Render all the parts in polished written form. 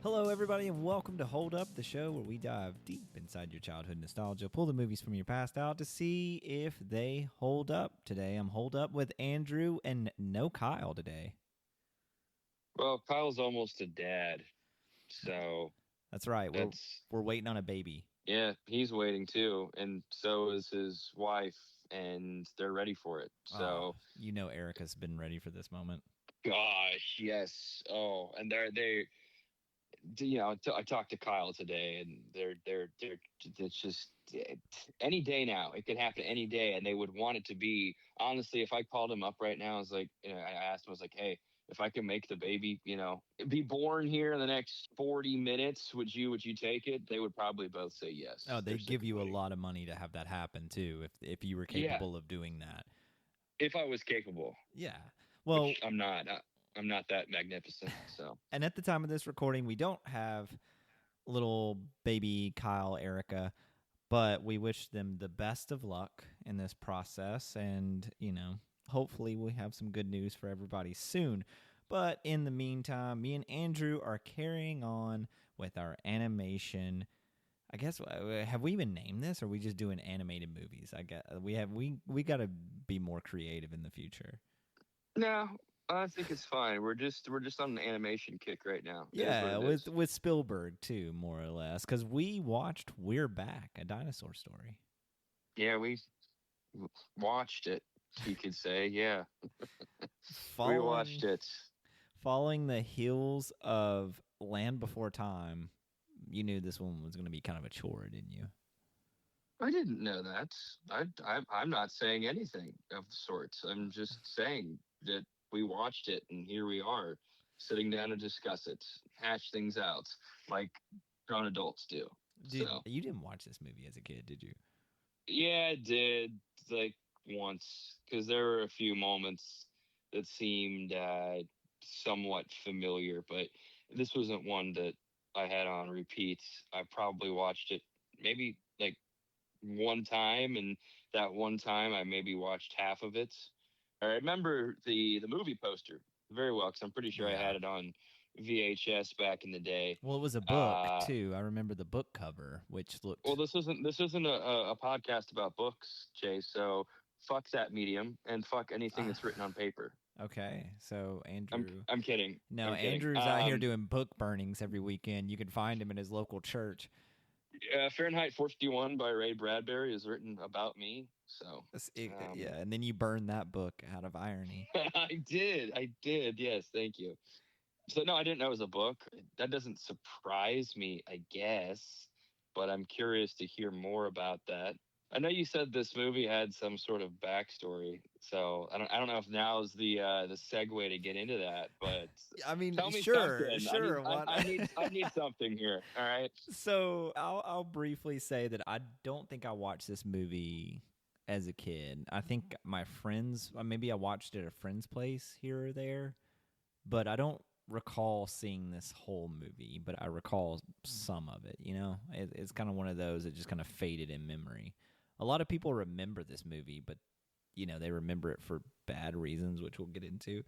Hello, everybody, and welcome to Hold Up, the show where we dive deep inside your childhood nostalgia, pull the movies from your past out to see if they hold up. Today, I'm holed up with Andrew and no Kyle today. Well, Kyle's almost a dad, so That's right. We're waiting on a baby. Yeah, he's waiting too, and so is his wife, and they're ready for it. So, you know, Erica's been ready for this moment. gosh, yes. Oh, and I talked to Kyle today, and it's just any day now. It could happen any day, and they would want it to be. Honestly, if I called him up right now, I was like, I asked him, I was like, hey, if I can make the baby, be born here in the next 40 minutes, would you take it? They would probably both say yes. Oh, they'd give you a lot of money to have that happen too, if you were capable of doing that. If I was capable. Yeah. Well, which I'm not. I'm not that magnificent. So. And at the time of this recording, we don't have little baby Kyle, Erica, but we wish them the best of luck in this process. And, hopefully we have some good news for everybody soon. But in the meantime, me and Andrew are carrying on with our animation. I guess, have we even named this, or are we just doing animated movies? I guess we got to be more creative in the future. No, I think it's fine. We're just on an animation kick right now. Yeah, with Spielberg too, more or less, because we watched We're Back, a dinosaur story. Yeah, we watched it. You could say, yeah. We watched it. Following the heels of Land Before Time, you knew this one was going to be kind of a chore, didn't you? I didn't know that. I'm not saying anything of the sorts. I'm just saying that we watched it, and here we are, sitting down to discuss it, hash things out, like grown adults do. You didn't watch this movie as a kid, did you? Yeah, I did, like once, because there were a few moments that seemed somewhat familiar, but this wasn't one that I had on repeat. I probably watched it maybe like one time, and that one time I maybe watched half of it. I remember the movie poster very well, because I'm pretty sure I had it on VHS back in the day. Well, it was a book too. I remember the book cover, which looked. Well, this isn't a podcast about books, Jay. So fuck that medium, and fuck anything that's written on paper. Okay, so Andrew. I'm kidding. No, Andrew's out here doing book burnings every weekend. You can find him in his local church. Fahrenheit 451 by Ray Bradbury is written about me. So yeah, and then you burn that book out of irony. I did. Yes, thank you. So no, I didn't know it was a book. That doesn't surprise me, I guess, but I'm curious to hear more about that. I know you said this movie had some sort of backstory, so I don't know if now is the segue to get into that. But I mean, tell me sure. I need something here. All right. So I'll briefly say that I don't think I watched this movie as a kid. I think my friends, maybe I watched it at a friend's place here or there, but I don't recall seeing this whole movie, but I recall some of it. It's kind of one of those that just kind of faded in memory. A lot of people remember this movie, but they remember it for bad reasons, which we'll get into.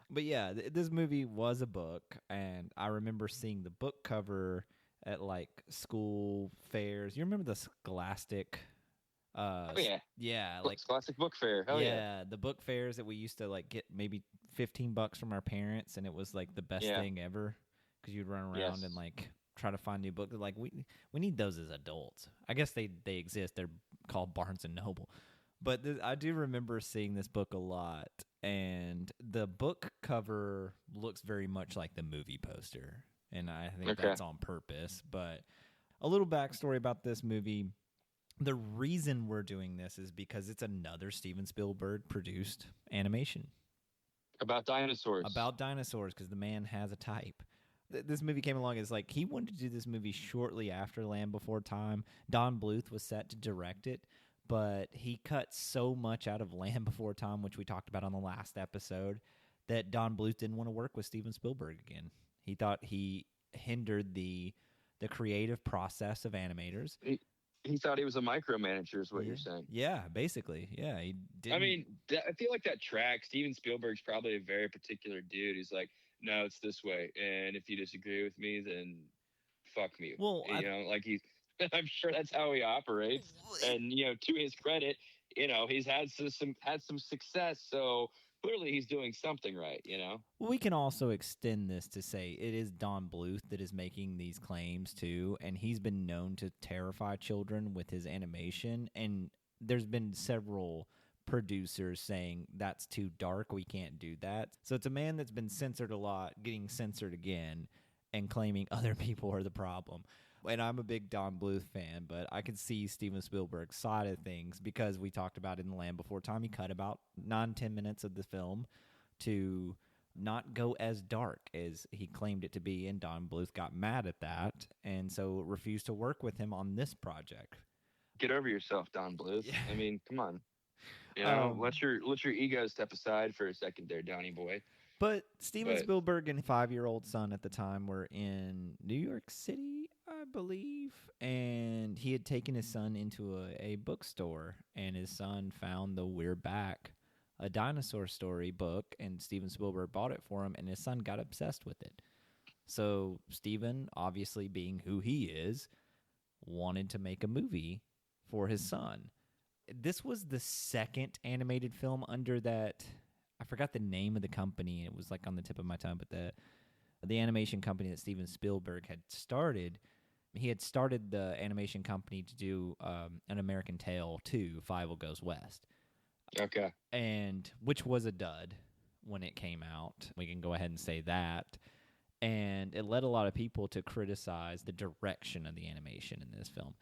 But yeah, this movie was a book, and I remember seeing the book cover at like school fairs. You remember the Scholastic? Yeah, like Scholastic Book Fair. Hell yeah, the book fairs that we used to like get maybe $15 from our parents, and it was like the best thing ever, because you'd run around and like try to find new books. Like we need those as adults. I guess they exist. They're called Barnes and Noble. But I do remember seeing this book a lot, and the book cover looks very much like the movie poster, and I think that's on purpose. But a little backstory about this movie. The reason we're doing this is because it's another Steven Spielberg produced animation. About dinosaurs. Because the man has a type. This movie came along as like he wanted to do this movie shortly after Land Before Time. Don Bluth was set to direct it, but he cut so much out of Land Before Time, which we talked about on the last episode, that Don Bluth didn't want to work with Steven Spielberg again. He thought he hindered the creative process of animators. He thought he was a micromanager, is what Yeah. you're saying. Yeah, basically. Yeah, he I didn't. mean, I feel like that tracks. Steven Spielberg's probably a very particular dude. He's like, no, it's this way, and if you disagree with me, then fuck me. Well, Like he's. I'm sure that's how he operates. And to his credit, he's had some success. So clearly, he's doing something right. we can also extend this to say it is Don Bluth that is making these claims too, and he's been known to terrify children with his animation. And there's been several producers saying that's too dark, we can't do that. So it's a man that's been censored a lot, getting censored again, and claiming other people are the problem. And I'm a big Don Bluth fan, but I could see Steven Spielberg's side of things because we talked about in The Land Before Time. He cut about 9-10 minutes of the film to not go as dark as he claimed it to be, and Don Bluth got mad at that and so refused to work with him on this project. Get over yourself, Don Bluth. Yeah. I mean, come on. Let your ego step aside for a second there, Donnie boy. But Steven Spielberg and 5-year-old son at the time were in New York City, I believe, and he had taken his son into a bookstore, and his son found the We're Back, a dinosaur story book, and Steven Spielberg bought it for him, and his son got obsessed with it. So Steven, obviously being who he is, wanted to make a movie for his son. This was the second animated film under that. I forgot the name of the company. It was like on the tip of my tongue, but the animation company that Steven Spielberg had started, he had started the animation company to do An American Tail 2, Fievel Goes West. Okay. And which was a dud when it came out. We can go ahead and say that. And it led a lot of people to criticize the direction of the animation in this film.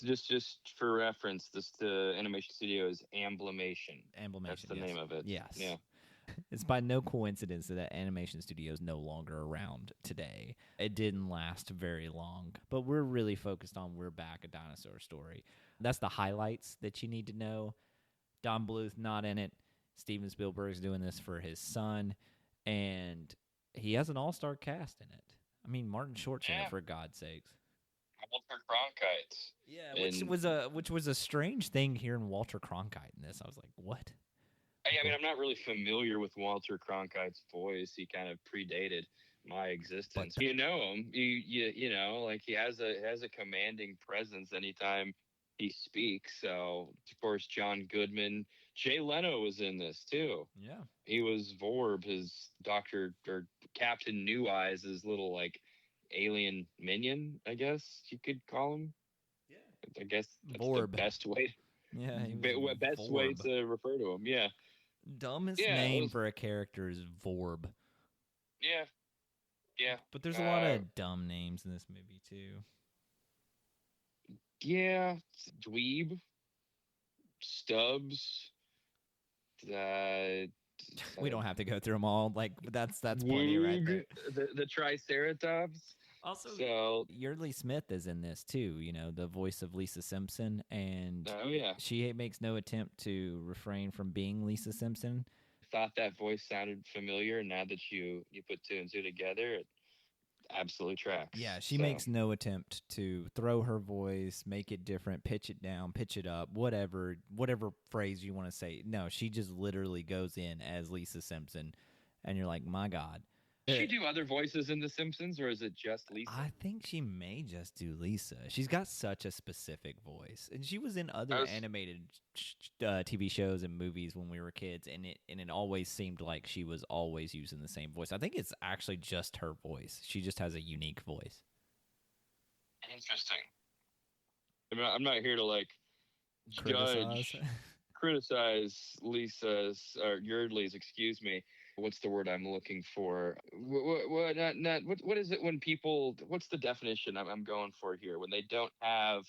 Just for reference, the animation studio is Amblimation. That's the name of it. Yes. Yeah. It's by no coincidence that animation studio is no longer around today. It didn't last very long, but we're really focused on We're Back, a Dinosaur Story. That's the highlights that you need to know. Don Bluth not in it. Steven Spielberg's doing this for his son, and he has an all-star cast in it. I mean, Martin Short's in it, for God's sakes. Walter Cronkite. Yeah, which was a strange thing hearing Walter Cronkite in this. I was like, what? I mean, I'm not really familiar with Walter Cronkite's voice. He kind of predated my existence. You know him. You know, like he has a commanding presence anytime he speaks. So, of course, John Goodman. Jay Leno was in this too. Yeah. He was Vorb, his Doctor or Captain New Eyes, his little like alien minion, I guess you could call him. Yeah. I guess that's Vorb. the best way. Yeah. Best way to refer to him. Yeah. Dumbest name for a character is Vorb. Yeah. Yeah. But there's a lot of dumb names in this movie too. Yeah. Dweeb. Stubbs. We don't have to go through them all. Like that's plenty right there. The Triceratops. Also, so Yeardley Smith is in this too. You know, the voice of Lisa Simpson, and she makes no attempt to refrain from being Lisa Simpson. Thought that voice sounded familiar. Now that you put two and two together, it absolutely tracks. Yeah, she makes no attempt to throw her voice, make it different, pitch it down, pitch it up, whatever phrase you want to say. No, she just literally goes in as Lisa Simpson, and you're like, my God. Does she do other voices in The Simpsons, or is it just Lisa? I think she may just do Lisa. She's got such a specific voice, and she was in other animated TV shows and movies when we were kids, and it always seemed like she was always using the same voice. I think it's actually just her voice. She just has a unique voice. Interesting. I'm not here to like criticize Lisa's or Yeardley's. Excuse me. What's the word I'm looking for? What is it when people? What's the definition I'm going for here? When they don't have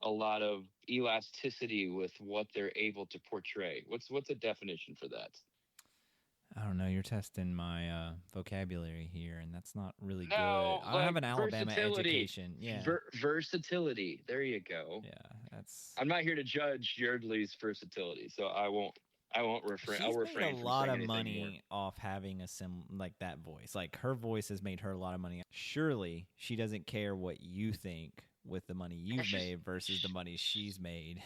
a lot of elasticity with what they're able to portray. What's a definition for that? I don't know. You're testing my vocabulary here, and that's not really good. I have an Alabama education. Yeah, versatility. There you go. Yeah, that's. I'm not here to judge Yeardley's versatility, so I won't refrain. I'll refrain from saying a lot lot of more. money off having like that voice. Like her voice has made her a lot of money. Surely she doesn't care what you think with the money you've made versus the money she's made.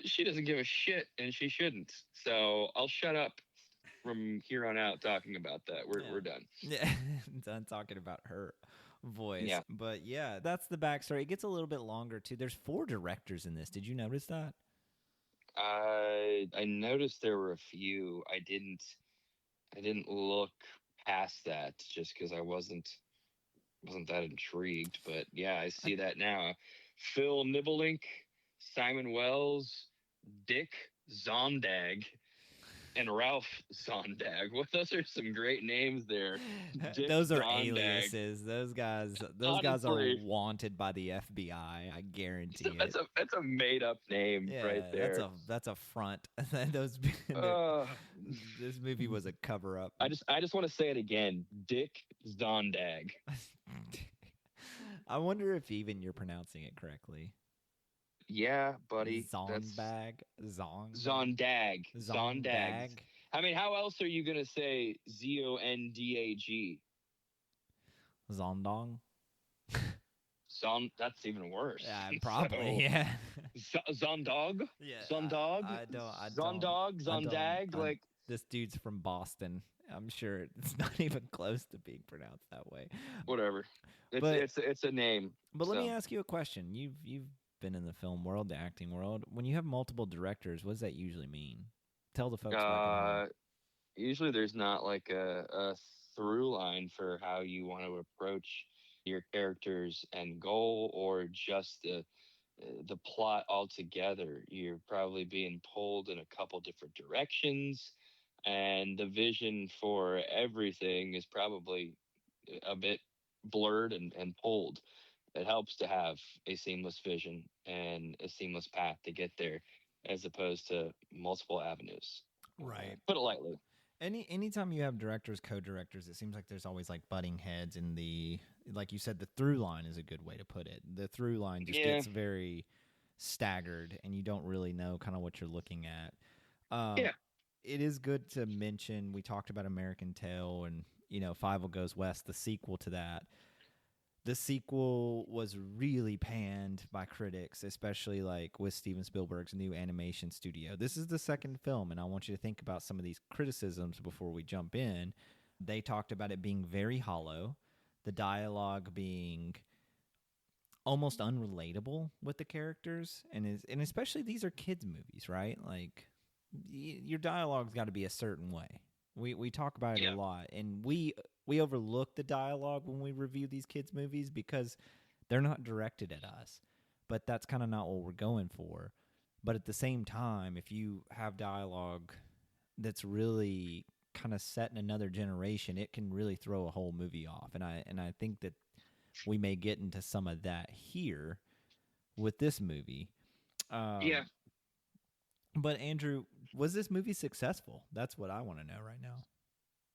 She doesn't give a shit, and she shouldn't. So I'll shut up from here on out talking about that. We're done. Yeah, done talking about her voice. Yeah. But yeah, that's the backstory. It gets a little bit longer too. There's 4 directors in this. Did you notice that? I noticed there were a few. I didn't look past that just because I wasn't that intrigued. But yeah, I see that now. Phil Nibelink, Simon Wells, Dick Zondag, and Ralph Zondag. Well, those are some great names there. Dick Those are Zondag. aliases. Those guys Honestly, are wanted by the FBI. I guarantee it. That's a made up name right there. That's a front. Those this movie was a cover up. I just want to say it again. Dick Zondag. I wonder if even you're pronouncing it correctly. Yeah, buddy. Zondag. Zondag. I mean, how else are you gonna say Zondag? Zondong. That's even worse. Yeah, probably. Yeah. Zondog. Yeah. Zondog. Zondag. Like this dude's from Boston. I'm sure it's not even close to being pronounced that way. Whatever. It's a name. But let me ask you a question. You've been in the film world, the acting world. When you have multiple directors, what does that usually mean? Tell the folks back at home. Usually there's not like a through line for how you want to approach your characters and goal, or just the plot altogether. You're probably being pulled in a couple different directions, and the vision for everything is probably a bit blurred and pulled. It helps to have a seamless vision and a seamless path to get there, as opposed to multiple avenues. Right. Put it lightly. Anytime you have directors, co-directors, it seems like there's always like butting heads in like you said, the through line is a good way to put it. The through line just gets very staggered, and you don't really know kind of what you're looking at. It is good to mention, we talked about American Tail and, Five Will Goes West, the sequel to that. The sequel was really panned by critics, especially like with Steven Spielberg's new animation studio. This is the second film, and I want you to think about some of these criticisms before we jump in. They talked about it being very hollow, the dialogue being almost unrelatable with the characters, and especially these are kids' movies, right? Like your dialogue's got to be a certain way. We talk about it a lot, and we overlook the dialogue when we review these kids' movies because they're not directed at us. But that's kind of not what we're going for. But at the same time, if you have dialogue that's really kind of set in another generation, it can really throw a whole movie off. And I think that we may get into some of that here with this movie. But Andrew, was this movie successful? That's what I want to know right now.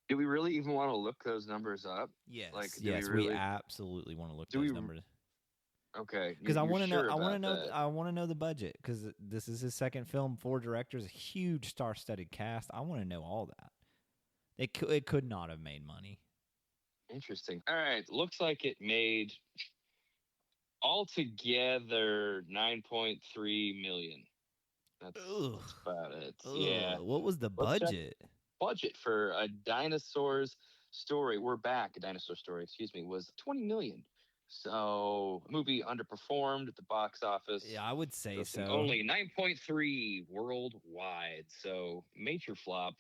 Do we really even want to look those numbers up? Yes. We absolutely want to look those numbers. Okay. Because I want to know. I want to know the budget. Because this is his second film, 4 directors, a huge star-studded cast. I want to know all that. It could not have made money. Interesting. All right. Looks like it made altogether $9.3 million. That's about it. Yeah. What was the budget? Budget for a dinosaur's story. We're back. A dinosaur story, excuse me, was $20 million. So, movie underperformed at the box office. Yeah, I would say so. Only 9.3 worldwide. So, major flop,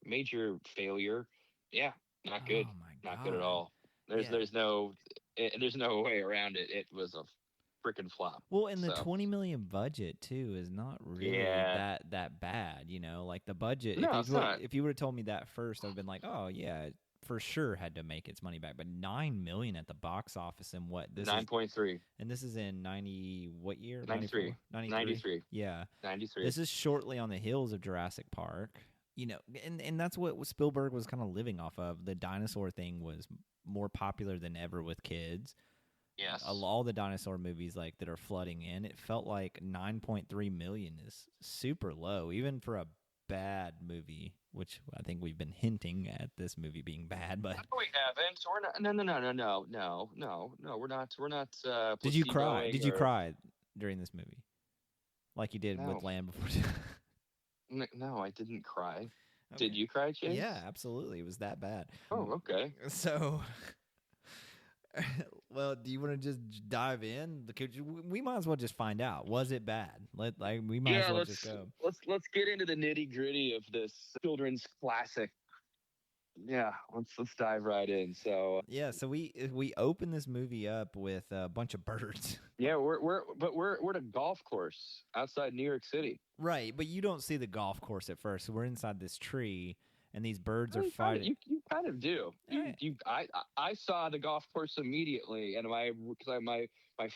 major failure. Yeah, not good. Oh my God. Not good at all. There's no way around it. It was a freaking flop. Well, and the 20 million budget too is not really that bad, like the budget. No, if you would have told me that first, I've been like, oh yeah, it for sure had to make its money back. But 9 million at the box office and what this 9.3. And this is in 90 what year? 93. 93. Yeah. 93. This is shortly on the heels of Jurassic Park. And that's what Spielberg was kind of living off of. The dinosaur thing was more popular than ever with kids. Yes. All the dinosaur movies that are flooding in, it felt like 9.3 million is super low, even for a bad movie, which I think we've been hinting at this movie being bad. But No, we haven't. We're not. No. We're not. We're not. did you cry? Placeboing Did you or cry during this movie, like you did with no. Land Before Time? No, I didn't cry. Did Okay. you cry, Chase? Yeah, absolutely. It was that bad. Oh, okay. So, well, do you want to just dive in? We might as well just find out. Was it bad? We might as well just go. Let's get into the nitty gritty of this children's classic. Yeah, let's dive right in. So Yeah, so we open this movie up with a bunch of birds. yeah, we're at a golf course outside New York City. Right, but you don't see the golf course at first. So we're inside this tree, and these birds are You fighting. you kind of do. I saw the golf course immediately, and my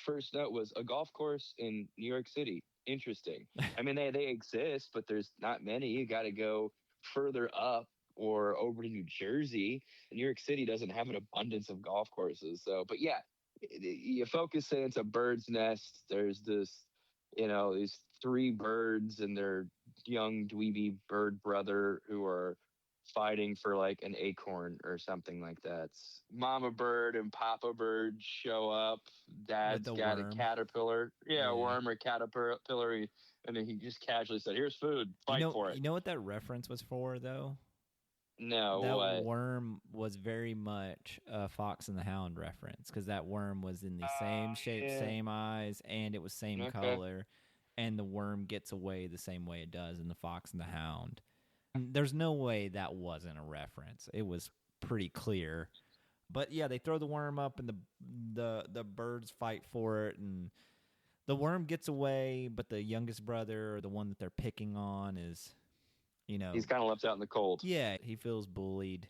first note was a golf course in New York City. Interesting. I mean, they exist, but there's not many. You got to go further up or over to New Jersey. New York City doesn't have an abundance of golf courses. So, but yeah, you focus in, it's a bird's nest. There's this, these three birds and their young dweeby bird brother who are fighting for like an acorn or something like that. Mama bird and Papa bird show up. Dad's got worm. a caterpillar. Yeah, a worm or caterpillar. And then he just casually said, "Here's food. Fight for it." You know what that reference was for, though? No, that what? worm was very much a Fox and the Hound reference, because that worm was in the same shape, same eyes, and it was same color, and the worm gets away the same way it does in the Fox and the Hound. There's no way that wasn't a reference. It was pretty clear. But yeah, they throw the worm up, and the birds fight for it, and the worm gets away, but the youngest brother, or the one that they're picking on, is, he's kind of left out in the cold. Yeah, he feels bullied.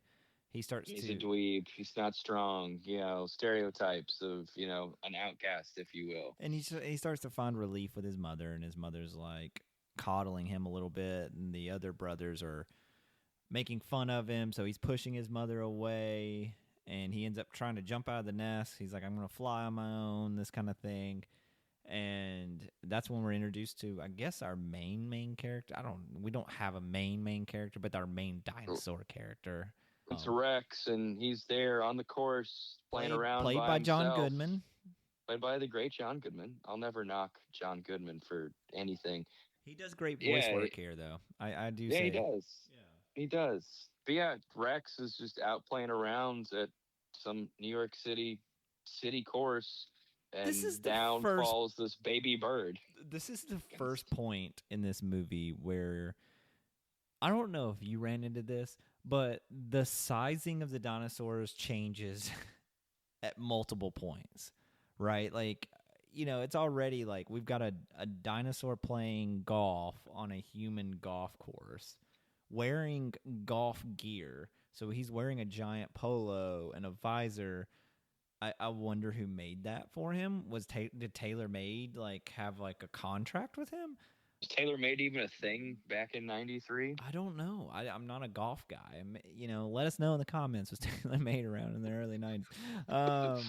He's a dweeb. He's not strong. Stereotypes of an outcast, if you will. And he starts to find relief with his mother, and his mother's like coddling him a little bit, and the other brothers are making fun of him, so he's pushing his mother away, and he ends up trying to jump out of the nest. He's like, "I'm gonna fly on my own," this kind of thing. And that's when we're introduced to, I guess, our main character. We don't have a main character, but our main dinosaur character. It's Rex, and he's there on the course playing around. Played by John Goodman. Played by the great John Goodman. I'll never knock John Goodman for anything. He does great voice work here, though. I do say. Yeah, he does. Yeah, he does. But yeah, Rex is just out playing around at some New York City course. And down falls this baby bird. This is the first point in this movie where, I don't know if you ran into this, but the sizing of the dinosaurs changes at multiple points, right? Like, it's already like we've got a dinosaur playing golf on a human golf course, wearing golf gear. So he's wearing a giant polo and a visor. I wonder who made that for him. Did TaylorMade have a contract with him? Was TaylorMade even a thing back in '93? I don't know. I'm not a golf guy. Let us know in the comments. Was TaylorMade around in the early '90s?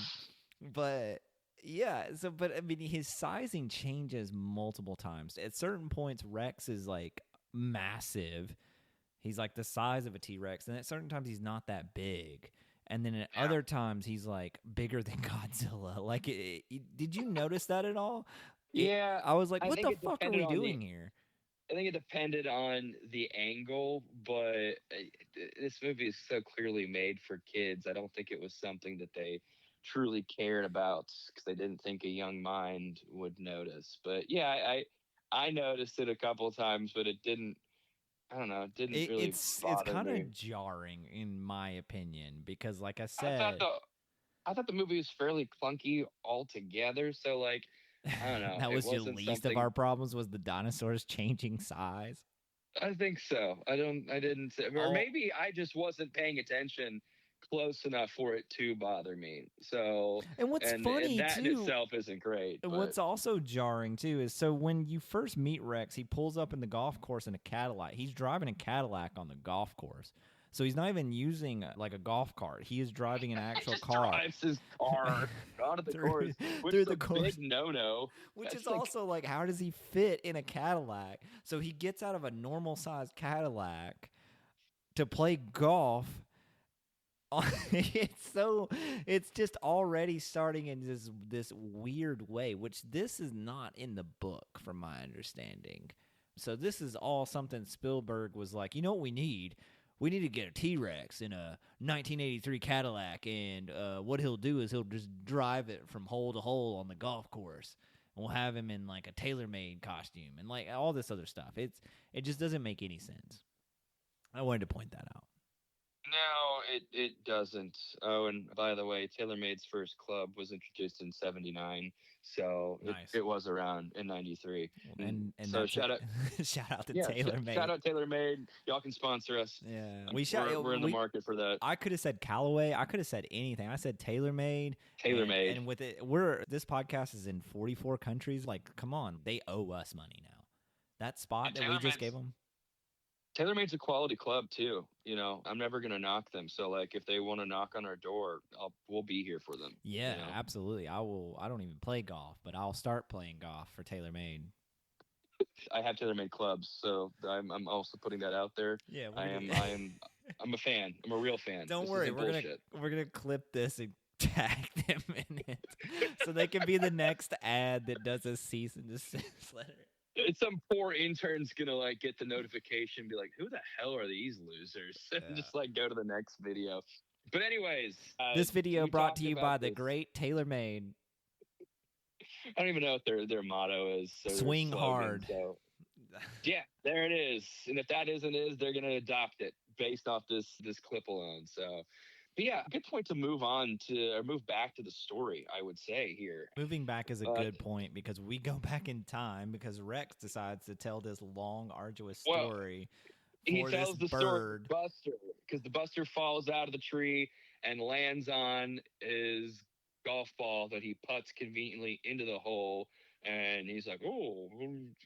But yeah. But I mean, his sizing changes multiple times. At certain points, Rex is massive. He's the size of a T-Rex, and at certain times, he's not that big. And then at other times, he's bigger than Godzilla. Did you notice that at all? Yeah. I was like, what the fuck are we doing here? I think it depended on the angle, but this movie is so clearly made for kids. I don't think it was something that they truly cared about, because they didn't think a young mind would notice. But yeah, I noticed it a couple of times, but it didn't. I don't know. It didn't really bother It's kind me. of jarring, in my opinion, because, like I said, I thought the movie was fairly clunky altogether. So, I don't know. That was your least of our problems, was the dinosaurs changing size. I think so. I didn't. Or maybe I just wasn't paying attention close enough for it to bother me. So, and what's funny that too, in itself isn't great. And what's also jarring too is, so when you first meet Rex, he pulls up in the golf course in a Cadillac. He's driving a Cadillac on the golf course. So he's not even using like a golf cart. He is driving an He actual just car drives his car onto the course, which through is the a course. big no-no. Which That's is like, also like, how does he fit in a Cadillac? So he gets out of a normal sized Cadillac to play golf. It's just already starting in this weird way, which this is not in the book from my understanding. So this is all something Spielberg was like, you know what we need? We need to get a T-Rex in a 1983 Cadillac, and what he'll do is he'll just drive it from hole to hole on the golf course. And we'll have him in like a tailor-made costume and like all this other stuff. It just doesn't make any sense. I wanted to point that out. no, it doesn't. Oh, and by the way, TaylorMade's first club was introduced in '79, so Nice. it was around in '93. And so that's shout out, shout out to yeah, TaylorMade. shout out TaylorMade. Y'all can sponsor us. Yeah, We're in the market for that. I could have said Callaway. I could have said anything. I said TaylorMade. TaylorMade. And with it, this podcast is in 44 countries. Like, come on, they owe us money now. That spot And that we just gave them. TaylorMade's a quality club too. You know, I'm never gonna knock them. So like, if they want to knock on our door, we'll be here for them. Yeah, you know? absolutely. I will. I don't even play golf, but I'll start playing golf for TaylorMade. I have TaylorMade clubs, so I'm also putting that out there. Yeah, I'm a fan. I'm a real fan. Don't worry, we're gonna clip this and tag them in it, so they can be the next ad that does a cease and desist letter. Some poor intern's gonna like get the notification, and be like, "Who the hell are these losers?" And just like go to the next video. But anyways, this video brought to you by the great TaylorMade. I don't even know what their motto is. Swing slogan, hard. So. Yeah, there it is. And if that isn't it, they're gonna adopt it based off this clip alone. So. But yeah, good point to move back to the story, I would say here. Moving back is a good point because we go back in time because Rex decides to tell this long, arduous story. He tells the story of Buster because the Buster falls out of the tree and lands on his golf ball that he putts conveniently into the hole. And he's like, "Oh,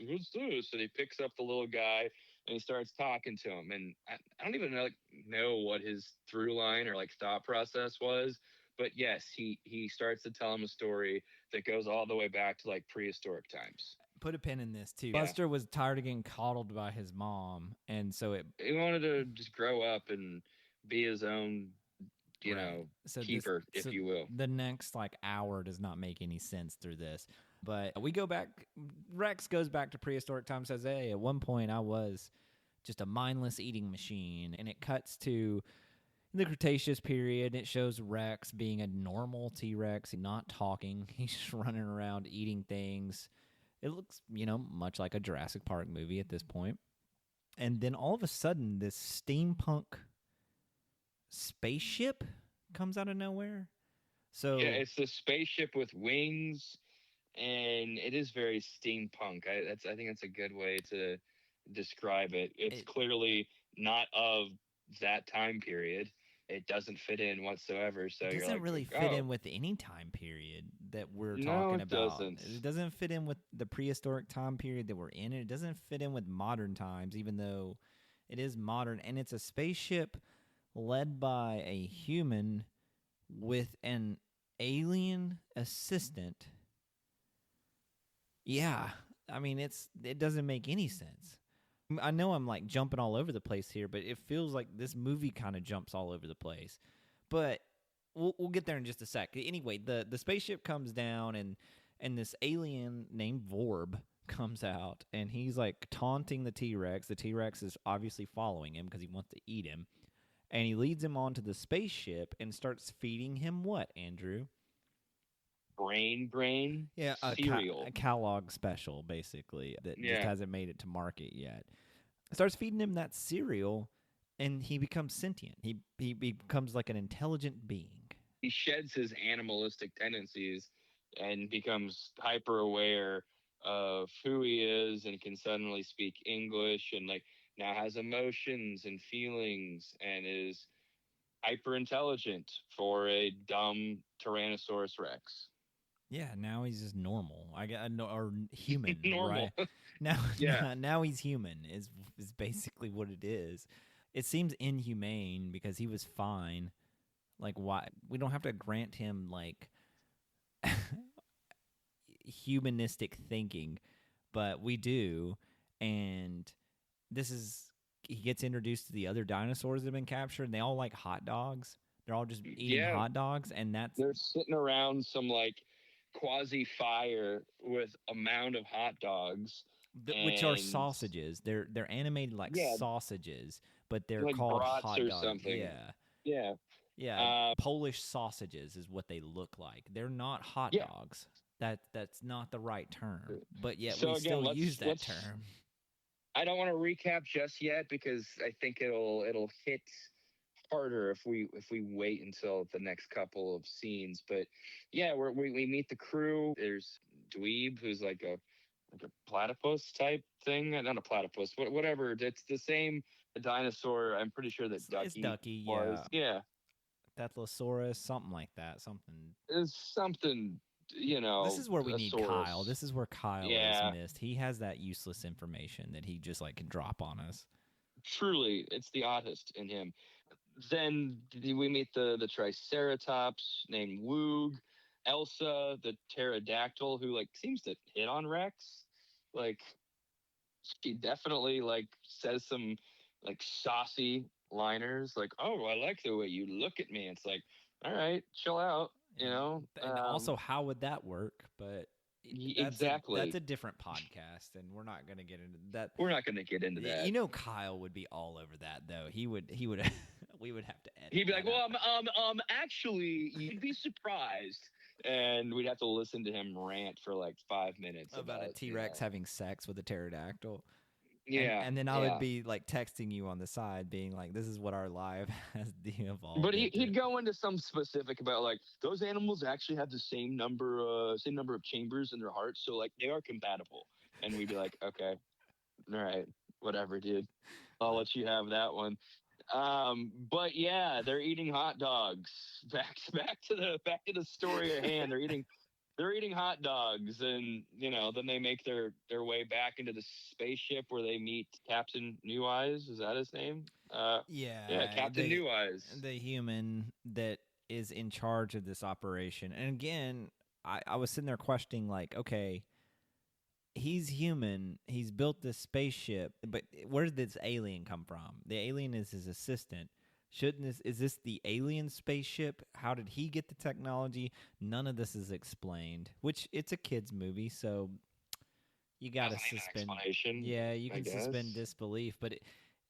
what's this?" And he picks up the little guy and he starts talking to him. And I don't even know what his through line or like thought process was. But yes, he starts to tell him a story that goes all the way back to like prehistoric times. Put a pin in this too. Yeah. Buster was tired of getting coddled by his mom, and so he wanted to just grow up and be his own, keeper, if you will. The next like hour does not make any sense through this. But we go back, Rex goes back to prehistoric times, says, hey, at one point I was just a mindless eating machine. And it cuts to the Cretaceous period. It shows Rex being a normal T-Rex, not talking. He's just running around eating things. It looks, much like a Jurassic Park movie at this point. And then all of a sudden, this steampunk spaceship comes out of nowhere. So yeah, it's the spaceship with wings. And it is very steampunk. I think that's a good way to describe it. It's clearly not of that time period. It doesn't fit in whatsoever. So it doesn't really fit in with any time period that we're talking about. It doesn't fit in with the prehistoric time period that we're in. It doesn't fit in with modern times, even though it is modern. And it's a spaceship led by a human with an alien assistant. Yeah, I mean, it doesn't make any sense. I know I'm like jumping all over the place here, but it feels like this movie kind of jumps all over the place. But we'll get there in just a sec. Anyway, the spaceship comes down and this alien named Vorb comes out and he's like taunting the T-Rex. The T-Rex is obviously following him because he wants to eat him. And he leads him onto the spaceship and starts feeding him what, Andrew? Brain cereal. A Kellogg special, basically, that just hasn't made it to market yet. Starts feeding him that cereal, and he becomes sentient. He becomes like an intelligent being. He sheds his animalistic tendencies and becomes hyper aware of who he is and can suddenly speak English and like now has emotions and feelings and is hyper intelligent for a dumb Tyrannosaurus Rex. Yeah, now he's just normal. Or human, normal. Right? Now he's human is basically what it is. it seems inhumane because he was fine. Like, why we don't have to grant him like humanistic thinking, but we do. And this is he gets introduced to the other dinosaurs that have been captured, and they all like hot dogs. They're all just eating Yeah, hot dogs, and that's they're sitting around some like quasi fire with a mound of hot dogs, which are and sausages. They're animated like yeah, sausages, but they're like called brats hot or dogs. something. Yeah. Yeah, Yeah, Polish sausages is what they look like. They're not hot yeah. dogs. That's not the right term, but yet we So again, still use that let's. term. I don't want to recap just yet because I think it'll hit harder if we wait until the next couple of scenes. But yeah, we meet the crew. There's Dweeb, who's like a platypus type thing, not a platypus, whatever. It's the same dinosaur. I'm pretty sure that It's Ducky Ducky, was. yeah. Yeah, Thetlosaurus, something like that. Something. it's something. This is where we A need Kyle. saurus. This is where Kyle is Yeah, missed. He has that useless information that he just like can drop on us. truly, it's the oddest in him. Then we meet the Triceratops named Woog, Elsa, the pterodactyl, who like seems to hit on Rex. Like she definitely like says some like saucy liners, like, "Oh, I like the way you look at me." It's like, all right, chill out, you know. And also, how would that work? But that's Exactly. a different podcast, and we're not going to get into that. We're not going to get into that. You know, Kyle would be all over that, though. He would. We would have to edit. He'd be like, that "Well, out. actually, you'd be surprised," and we'd have to listen to him rant for like 5 minutes About a T-Rex having sex with a pterodactyl. Yeah, and then I would be like texting you on the side, being like, "This is what our life has evolved." But he'd go into some specific about like those animals actually have the same number of chambers in their hearts, so like they are compatible. And we'd be like, okay, all right, whatever, dude. I'll let you have that one. But yeah, they're eating hot dogs. Back to the story at hand. They're eating hot dogs, and then they make their way back into the spaceship where they meet Captain New Eyes. Is that his name? Yeah, Captain New Eyes. The human that is in charge of this operation. And again, I was sitting there questioning, like, okay, he's human. He's built this spaceship, but where did this alien come from? The alien is his assistant. Is this the alien spaceship? How did he get the technology? None of this is explained, which it's a kid's movie, so you got to suspend. Yeah, you can suspend disbelief, but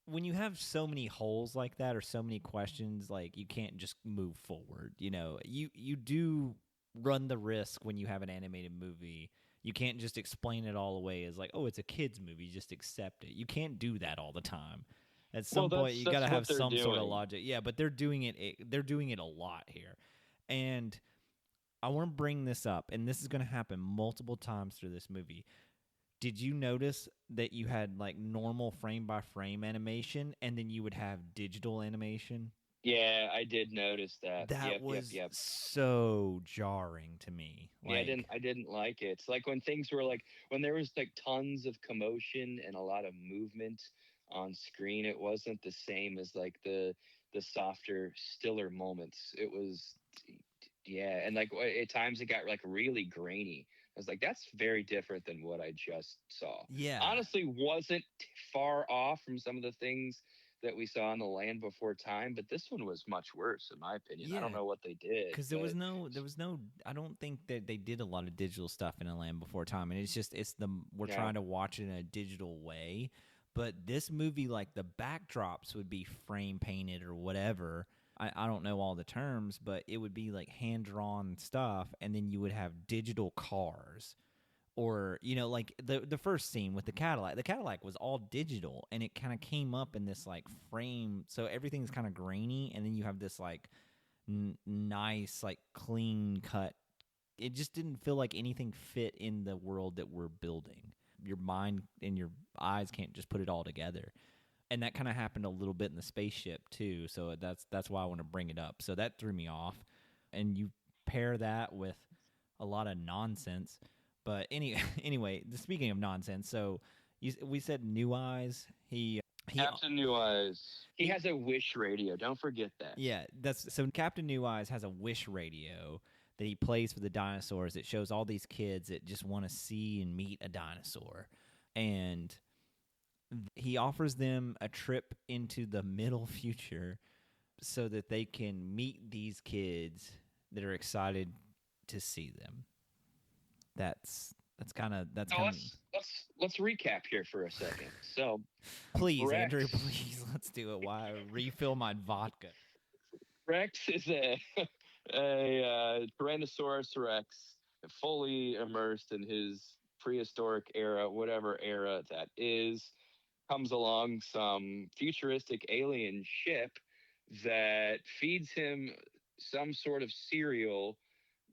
when you have so many holes like that or so many questions, like you can't just move forward. You do run the risk when you have an animated movie. You can't just explain it all away as like, oh, it's a kid's movie, just accept it. You can't do that all the time. At some point, you got to have some sort of logic. Yeah, but they're doing it. They're doing it a lot here, and I want to bring this up. And this is going to happen multiple times through this movie. Did you notice that you had like normal frame by frame animation, and then you would have digital animation? Yeah, I did notice that. That was so jarring to me. Like, yeah, I didn't like it. It's like when things were like when there was like tons of commotion and a lot of movement on screen, it wasn't the same as like the softer, stiller moments. It was, yeah, and like at times it got like really grainy. I was like, that's very different than what I just saw. Yeah, honestly, wasn't far off from some of the things that we saw in The Land Before Time, but this one was much worse in my opinion. Yeah. I don't know what they did because there was no. I don't think that they did a lot of digital stuff in The Land Before Time, and we're trying to watch it in a digital way. But this movie, like the backdrops would be frame painted or whatever. I don't know all the terms, but it would be like hand drawn stuff, and then you would have digital cars. Or, like the first scene with the Cadillac. The Cadillac was all digital, and it kind of came up in this, like, frame. So everything's kind of grainy, and then you have this, like, nice, like, clean cut. It just didn't feel like anything fit in the world that we're building. Your mind and your eyes can't just put it all together. And that kind of happened a little bit in the spaceship, too. So that's why I want to bring it up. So that threw me off. And you pair that with a lot of nonsense. But anyway, speaking of nonsense, so we said New Eyes. He Captain New Eyes. He has a wish radio. Don't forget that. Yeah, that's so Captain New Eyes has a wish radio that he plays for the dinosaurs. It shows all these kids that just want to see and meet a dinosaur. And he offers them a trip into the middle future so that they can meet these kids that are excited to see them. That's kind of let's recap here for a second. So, please, Rex, Andrew, please, let's do it. Why refill my vodka? Rex is a Tyrannosaurus Rex, fully immersed in his prehistoric era, whatever era that is. Comes along some futuristic alien ship that feeds him some sort of cereal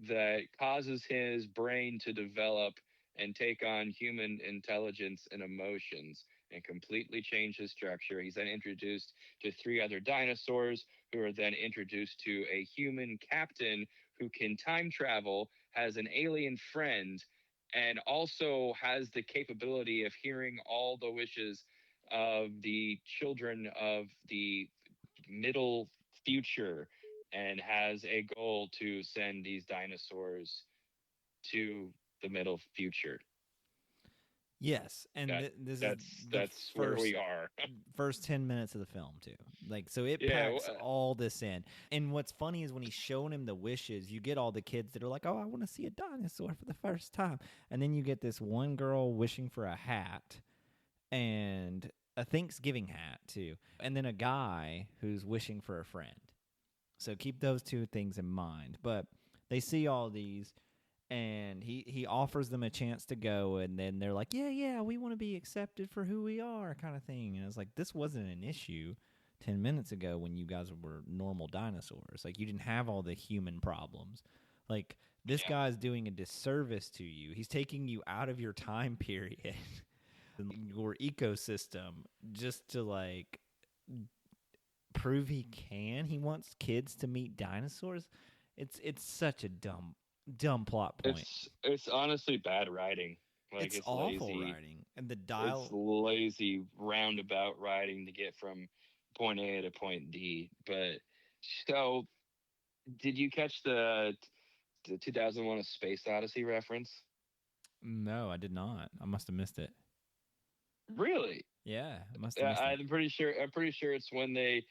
that causes his brain to develop and take on human intelligence and emotions and completely change his structure. He's then introduced to 3 other dinosaurs who are then introduced to a human captain who can time travel, has an alien friend, and also has the capability of hearing all the wishes of the children of the middle future, and has a goal to send these dinosaurs to the middle future. Yes, and that's where we are. First 10 minutes of the film too. Like, so it packs all this in. And what's funny is when he's showing him the wishes, you get all the kids that are like, "Oh, I want to see a dinosaur for the first time," and then you get this one girl wishing for a hat and a Thanksgiving hat too, and then a guy who's wishing for a friend. So keep those 2 things in mind. But they see all these. And he offers them a chance to go, and then they're like, yeah, we want to be accepted for who we are, kind of thing. And I was like, this wasn't an issue 10 minutes ago when you guys were normal dinosaurs. Like, you didn't have all the human problems. Like, this guy's doing a disservice to you. He's taking you out of your time period, your ecosystem, just to, like, prove he can. He wants kids to meet dinosaurs. It's such a dumb plot point. It's honestly bad writing. Like, it's awful lazy writing, and the dial. It's lazy roundabout writing to get from point A to point D. But so, did you catch the 2001: A Space Odyssey reference? No, I did not. I must have missed it. Really? Yeah, I must have missed it. I'm pretty sure it's when they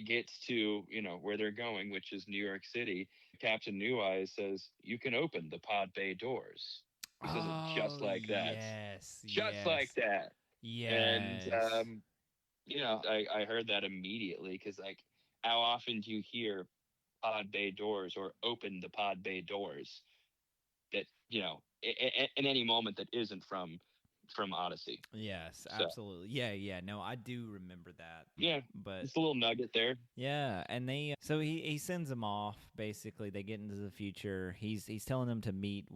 get to, where they're going, which is New York City. Captain New Eyes says, "You can open the pod bay doors." He says it just like that. Yes. Like that. Yes. And I heard that immediately, because, like, how often do you hear pod bay doors or open the pod bay doors that, in any moment that isn't from Odyssey? Yes, absolutely. Yeah. No, I do remember that. Yeah, but it's a little nugget there. Yeah, and so he sends them off. Basically, they get into the future. He's telling them to meet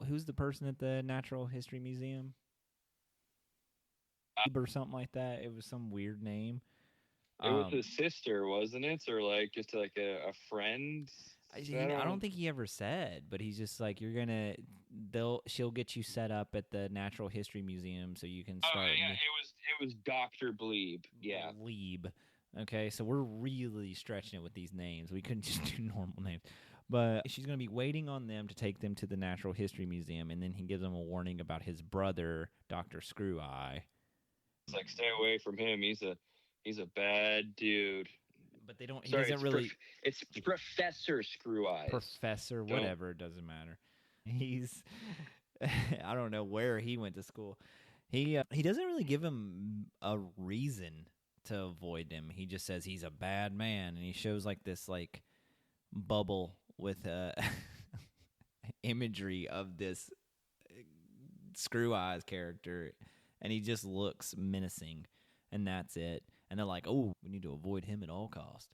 who's the person at the Natural History Museum, or something like that. It was some weird name. It was his sister, wasn't it? Or like just like a friend? I don't think he ever said, but he's just like, she'll get you set up at the Natural History Museum so you can start. Oh yeah, it was Dr. Bleeb. Yeah, Bleeb. Okay, so we're really stretching it with these names. We couldn't just do normal names. But she's going to be waiting on them to take them to the Natural History Museum, and then he gives them a warning about his brother, Dr. Screw Eye. It's like, stay away from him. He's a bad dude. But they don't. It's Professor Screw Eyes. Professor, whatever. It doesn't matter. He's. I don't know where he went to school. He doesn't really give him a reason to avoid him. He just says he's a bad man, and he shows like this like bubble with imagery of this Screw Eyes character, and he just looks menacing, and that's it. And they're like, "Oh, we need to avoid him at all costs."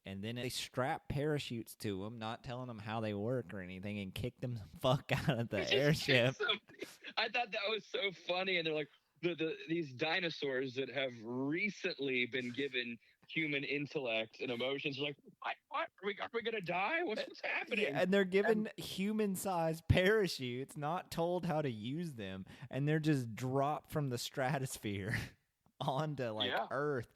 And then they strap parachutes to him, not telling them how they work or anything, and kick them the fuck out of the airship. I thought that was so funny. And they're like, these dinosaurs that have recently been given human intellect and emotions are like, what? Are we going to die? What's happening? Yeah, and they're given human-sized parachutes, not told how to use them, and they're just dropped from the stratosphere. onto like Yeah. Earth.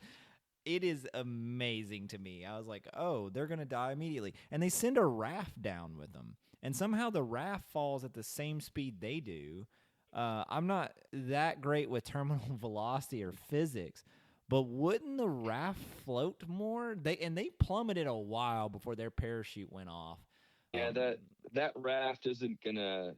It is amazing to me. I was like, oh, they're going to die immediately. And they send a raft down with them. And somehow the raft falls at the same speed they do. I'm not that great with terminal velocity or physics, but wouldn't the raft float more? They plummeted a while before their parachute went off. Yeah, Um, that raft isn't gonna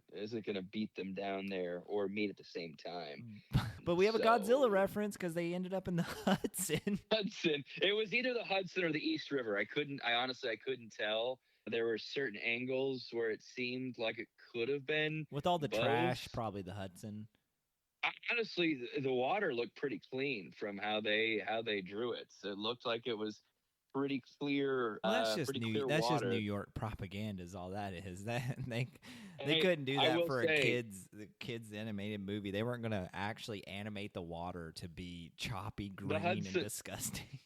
beat them down there or meet at the same time. but we have a Godzilla So reference because they ended up in the Hudson. Hudson. It was either the Hudson or the East River. I honestly I couldn't tell. There were certain angles where it seemed like it could have been With all the both. trash, probably the Hudson. Honestly, the water looked pretty clean from how they drew it. So it looked like it was pretty clear, Well, that's just New. That's just New water. York propaganda. Is all that is. That they I couldn't do I that will for say the kids animated movie. They weren't going to actually animate the water to be choppy, the green, and Hudson disgusting.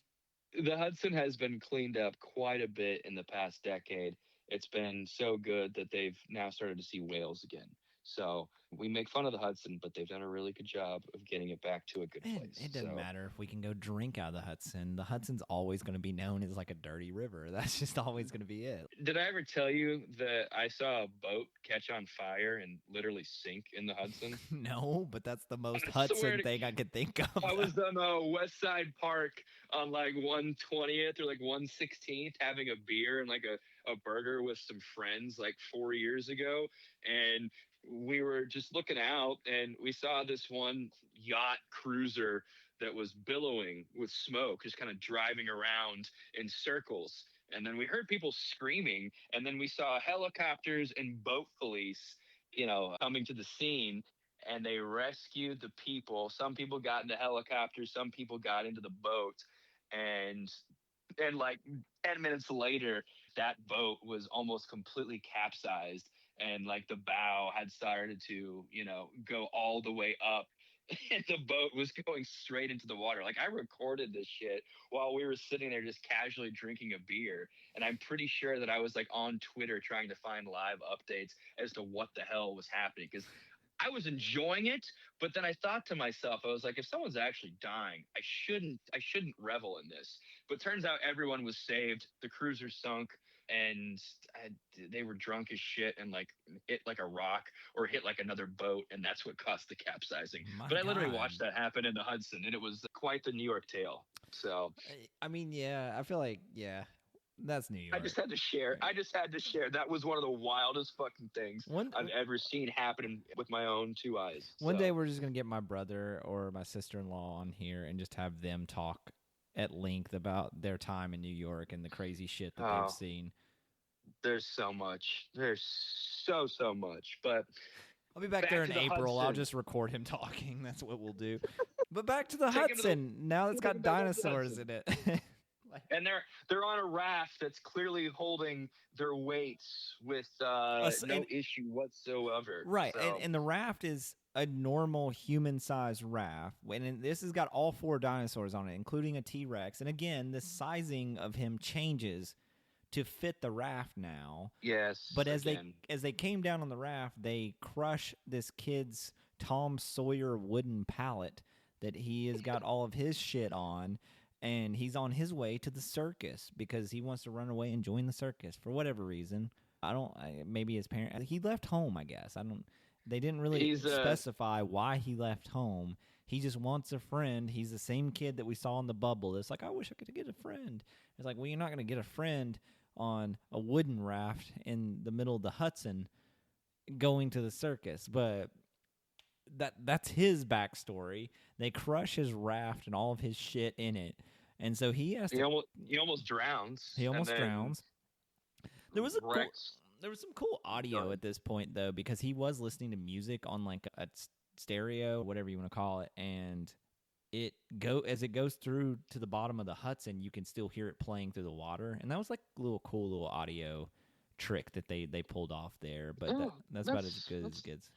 the Hudson has been cleaned up quite a bit in the past decade. It's been so good that they've now started to see whales again. So we make fun of the Hudson, but they've done a really good job of getting it back to a good And place. it doesn't So matter if we can go drink out of the Hudson. The Hudson's always going to be known as like a dirty river. That's just always going to be it. did I ever tell you that I saw a boat catch on fire and literally sink in the Hudson? No, but that's the most I swear Hudson to thing I could think of. I was on West Side Park on like 120th or like 116th having a beer and like a burger with some friends like 4 years ago. And we were just looking out and we saw this one yacht cruiser that was billowing with smoke, just kind of driving around in circles. And then we heard people screaming, and then we saw helicopters and boat police, coming to the scene, and they rescued the people. Some people got into helicopters, some people got into the boat, and like 10 minutes later, that boat was almost completely capsized, and like the bow had started to, go all the way up. And the boat was going straight into the water. Like, I recorded this shit while we were sitting there just casually drinking a beer. And I'm pretty sure that I was like on Twitter trying to find live updates as to what the hell was happening. Because I was enjoying it, but then I thought to myself, I was like, if someone's actually dying, I shouldn't revel in this. But turns out everyone was saved. The cruiser sunk, and they were drunk as shit and like hit like a rock or hit like another boat, and that's what caused the capsizing. My But I literally God. watched that happen in the Hudson, and it was quite the New York tale. So I mean, yeah, I feel like, yeah, that's New I York. just had to share. I just had to share. That was one of the wildest fucking things One I've ever seen happen with my own two eyes. one So. day we're just gonna get my brother or my sister-in-law on here and just have them talk at length about their time in New York and the crazy shit that they've Oh, seen. there's so much. There's so much. But I'll be back back there to in the April. I'll Hudson. just record him talking. That's what we'll do. But back to the Take him to the Hudson. Now it's take got him back up to the dinosaurs Hudson. in it. Like, And they're on a raft that's clearly holding their weights with no and issue whatsoever. right, So and the raft is a normal human-sized raft, and this has got all four dinosaurs on it, including a T-Rex. And again, the sizing of him changes to fit the raft now. yes, But again, as they came down on the raft, they crush this kid's Tom Sawyer wooden pallet that he has got all of his shit on, and he's on his way to the circus because he wants to run away and join the circus for whatever reason. Maybe his parent. He left home, I guess. I don't. They didn't really he's specify why he left home. He just wants a friend. He's the same kid that we saw in the bubble. It's like, I wish I could get a friend. It's like, well, you're not going to get a friend on a wooden raft in the middle of the Hudson going to the circus. But that's his backstory. They crush his raft and all of his shit in it. And so he has he to almost drowns. he almost and then drowns. There was wrecks. there was some cool audio Sorry. at this point though, because he was listening to music on like a stereo, whatever you want to call it, and as it goes through to the bottom of the Hudson, you can still hear it playing through the water, and that was like a little cool little audio trick that they pulled off there. But Oh, that's about as good as it gets.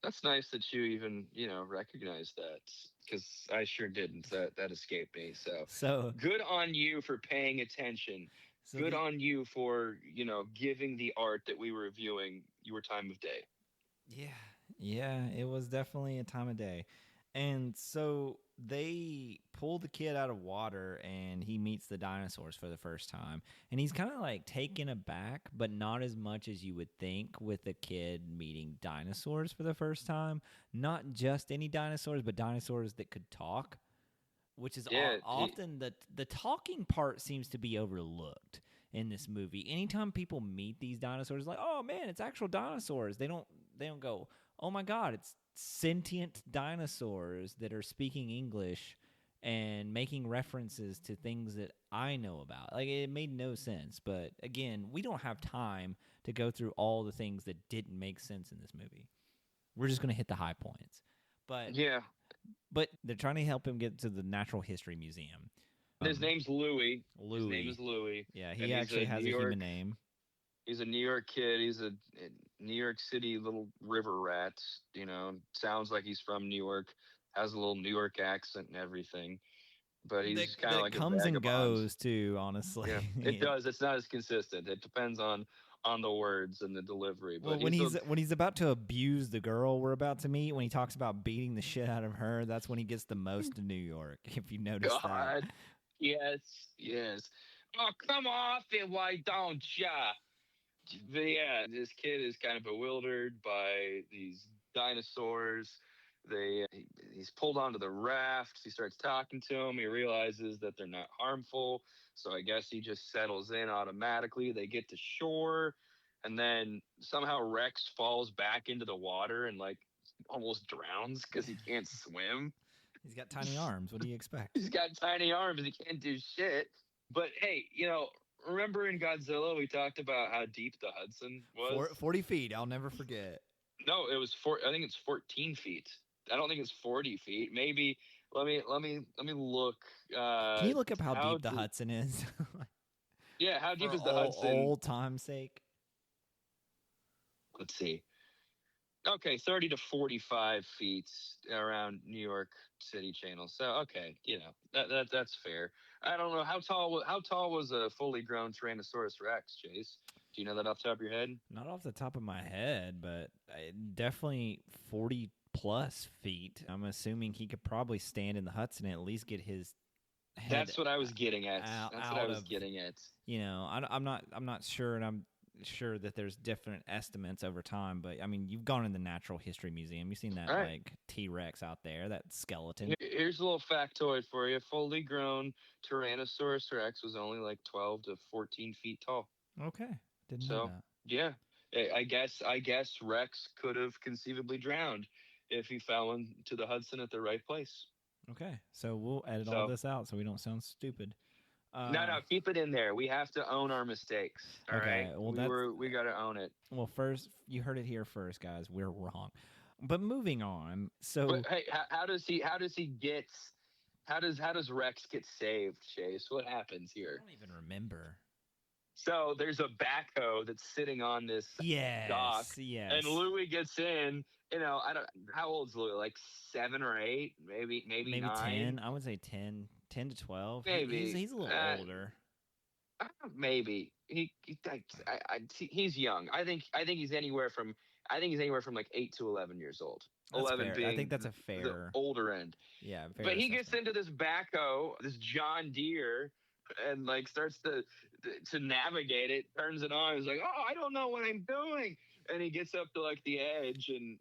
That's nice that you even recognize that, because I sure didn't. That escaped me. So So good on you for paying attention. so Good the, on you for giving the art that we were reviewing your time of day. yeah, it was definitely a time of day. And so they pull the kid out of water and he meets the dinosaurs for the first time. And he's kind of like taken aback, but not as much as you would think with a kid meeting dinosaurs for the first time. Not just any dinosaurs, but dinosaurs that could talk, which is Yeah, often the talking part seems to be overlooked in this movie. Anytime people meet these dinosaurs, like, oh man, it's actual dinosaurs. They don't go, oh my god, it's sentient dinosaurs that are speaking English and making references to things that I know about. Like, it made no sense. But again, we don't have time to go through all the things that didn't make sense in this movie. We're just going to hit the high points. But yeah. but they're trying to help him get to the Natural History Museum. His name's Louis. Louis. His name is Louis. Yeah, he actually has a human name. He's a New York kid. He's a New York City little river rat. Sounds like he's from New York. Has a little New York accent and everything. But he's kind of like comes a and vagabond. goes too. Honestly, yeah, it does. It's not as consistent. It depends on the words and the delivery. But well, when he's about to abuse the girl we're about to meet, when he talks about beating the shit out of her, that's when he gets the most in New York. If you notice that. Yes. Oh, come off it! Why don't ya? But yeah, this kid is kind of bewildered by these dinosaurs. He's pulled onto the raft. He starts talking to them. He realizes that they're not harmful. So I guess he just settles in automatically. They get to shore, and then somehow Rex falls back into the water and like almost drowns because he can't swim. He's got tiny arms. What do you expect? He's got tiny arms. He can't do shit. But hey, remember in Godzilla we talked about how deep the Hudson was? 40 feet. I'll never forget. No, it was I think it's 14 feet. I don't think it's 40 feet. Maybe. Let me look. Can you look up how deep the Hudson is? Yeah, how deep is the Hudson? Old time's sake. Let's see. Okay, 30 to 45 feet around New York City Channel. So okay, that's fair. I don't know how tall was a fully grown Tyrannosaurus Rex, Chase? Do you know that off the top of your head? Not off the top of my head, but definitely 40 plus feet. I'm assuming he could probably stand in the Hudson and at least get his head. That's what I was getting at. I'm not sure, and I'm sure that there's different estimates over time, but I mean, you've gone in the Natural History Museum, you've seen that like T-Rex out there, that skeleton. Here's a little factoid for you. Fully grown Tyrannosaurus Rex was only like 12 to 14 feet tall. Okay, didn't know that. Yeah, I guess Rex could have conceivably drowned if he fell into the Hudson at the right place. Okay, so we'll edit all this out so we don't sound stupid. No, keep it in there. We have to own our mistakes. All right. Well, we got to own it. Well, first, you heard it here first, guys. We're wrong. But moving on. So, but, hey, how does Rex get saved, Chase? What happens here? I don't even remember. So there's a backhoe that's sitting on this dock. Yes. And Louis gets in. How old is Louis? Like 7 or 8, maybe 9. 10. I would say 10 to 12. Maybe he's a little older. Maybe he's young. I think he's anywhere from like 8 to 11 years old. That's 11 fair. being I think that's a fair the older end. Yeah, but he gets into this backhoe, this John Deere, and like starts to navigate it. Turns it on. He's like, oh, I don't know what I'm doing. And he gets up to like the edge and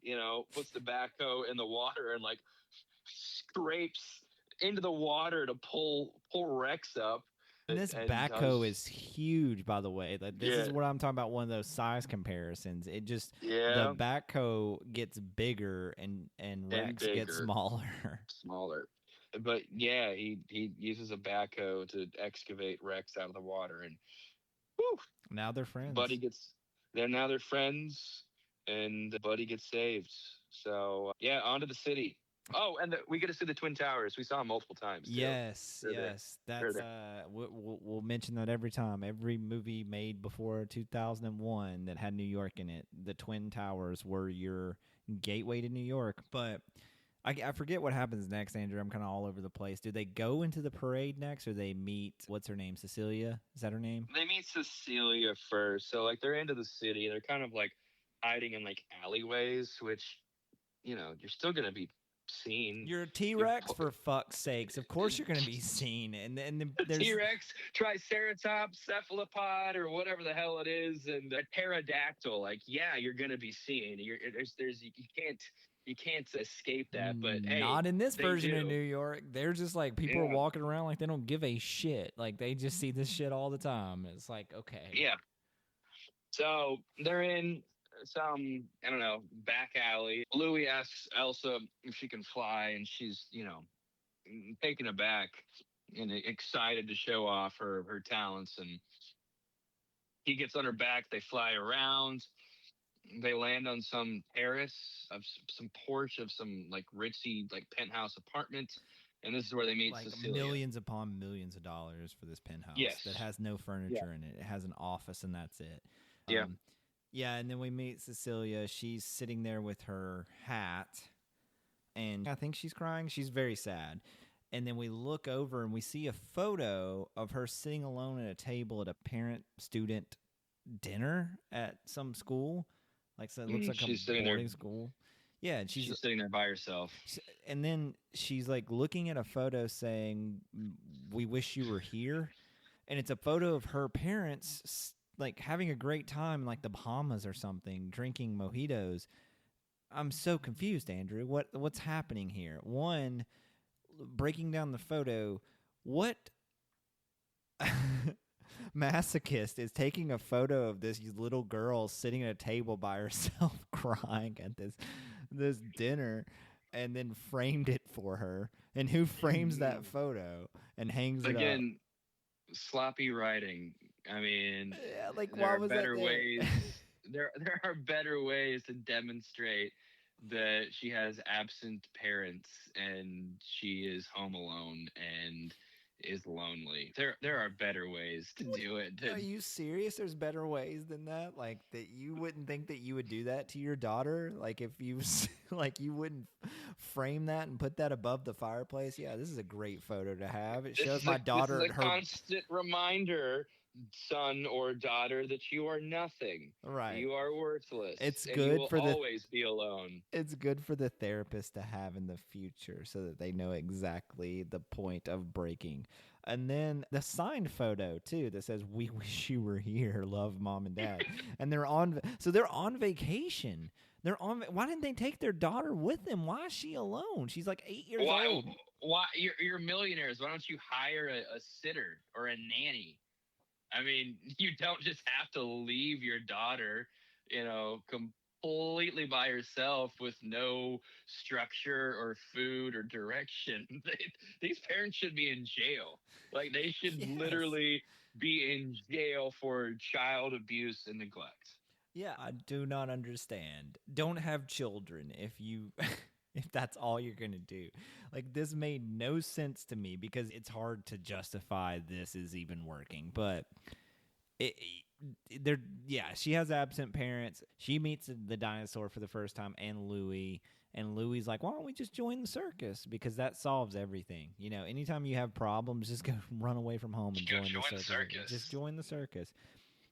puts the backhoe in the water and like scrapes into the water to pull Rex up. And this backhoe is huge, by the way. Like, this is what I'm talking about, one of those size comparisons. It just, the backhoe gets bigger and Rex gets smaller. But yeah, he uses a backhoe to excavate Rex out of the water. And whew, now they're friends. They're friends, and Buddy gets saved. So, yeah, on to the city. Oh, and we get to see the Twin Towers. We saw them multiple times. Too. Yes. That's we'll mention that every time. Every movie made before 2001 that had New York in it, the Twin Towers were your gateway to New York. But I forget what happens next, Andrew. I'm kind of all over the place. Do they go into the parade next, or they meet, what's her name, Cecilia? Is that her name? They meet Cecilia first. So, like, they're into the city. They're kind of, like, hiding in, like, alleyways, which, you're still going to be seen. You're a T-Rex, for fuck's sakes. Of course you're going to be seen. And there's T-Rex, Triceratops, cephalopod, or whatever the hell it is, and a pterodactyl. Like, yeah, you're going to be seen. You can't escape that. But hey, not in this version do. of New York. They're just like, people are walking around like they don't give a shit. Like, they just see this shit all the time. It's like, okay. Yeah. So they're in some, I don't know, back alley. Louis asks Elsa if she can fly, and she's, taken aback and excited to show off her talents. And he gets on her back. They fly around. They land on some terrace of some porch of some like ritzy like penthouse apartment. And this is where they meet like Cecilia. Millions upon millions of dollars for this penthouse that has no furniture in it. It has an office and that's it. Yeah, and then we meet Cecilia. She's sitting there with her hat, and I think she's crying. She's very sad. And then we look over and we see a photo of her sitting alone at a table at a parent-student dinner at some school. Like, so it looks like she's a boarding school. Yeah, and she's sitting there by herself. And then she's like looking at a photo saying, "We wish you were here." And it's a photo of her parents like having a great time in like the Bahamas or something, drinking mojitos. I'm so confused, Andrew. What's happening here? One, breaking down the photo, what masochist is taking a photo of this little girl sitting at a table by herself crying at this dinner and then framed it for her? And who frames that photo and hangs it up? Again, sloppy writing. I mean, like, there are better ways. There are better ways to demonstrate that she has absent parents and she is home alone and is lonely. There are better ways to do it. Are you serious? There's better ways than that? Like, that you wouldn't think that you would do that to your daughter? Like, if you like, you wouldn't frame that and put that above the fireplace? Yeah, this is a great photo to have. It shows my daughter. This is a constant reminder, son or daughter, that you are nothing. Right. You are worthless. It's and good you will for always be alone. It's good for the therapist to have in the future so that they know exactly the point of breaking. And then the signed photo too that says, "We wish you were here. Love, Mom and Dad." And they're on vacation. Why didn't they take their daughter with them? Why is she alone? She's like 8 years old. Why you're millionaires? Why don't you hire a sitter or a nanny? I mean, you don't just have to leave your daughter, completely by herself with no structure or food or direction. These parents should be in jail. Like, they should literally be in jail for child abuse and neglect. Yeah, I do not understand. Don't have children if you... if that's all you're going to do. Like, this made no sense to me because it's hard to justify this is even working. But she has absent parents. She meets the dinosaur for the first time and Louis. And Louis like, why don't we just join the circus? Because that solves everything. Anytime you have problems, just go run away from home and join the circus. Just join the circus.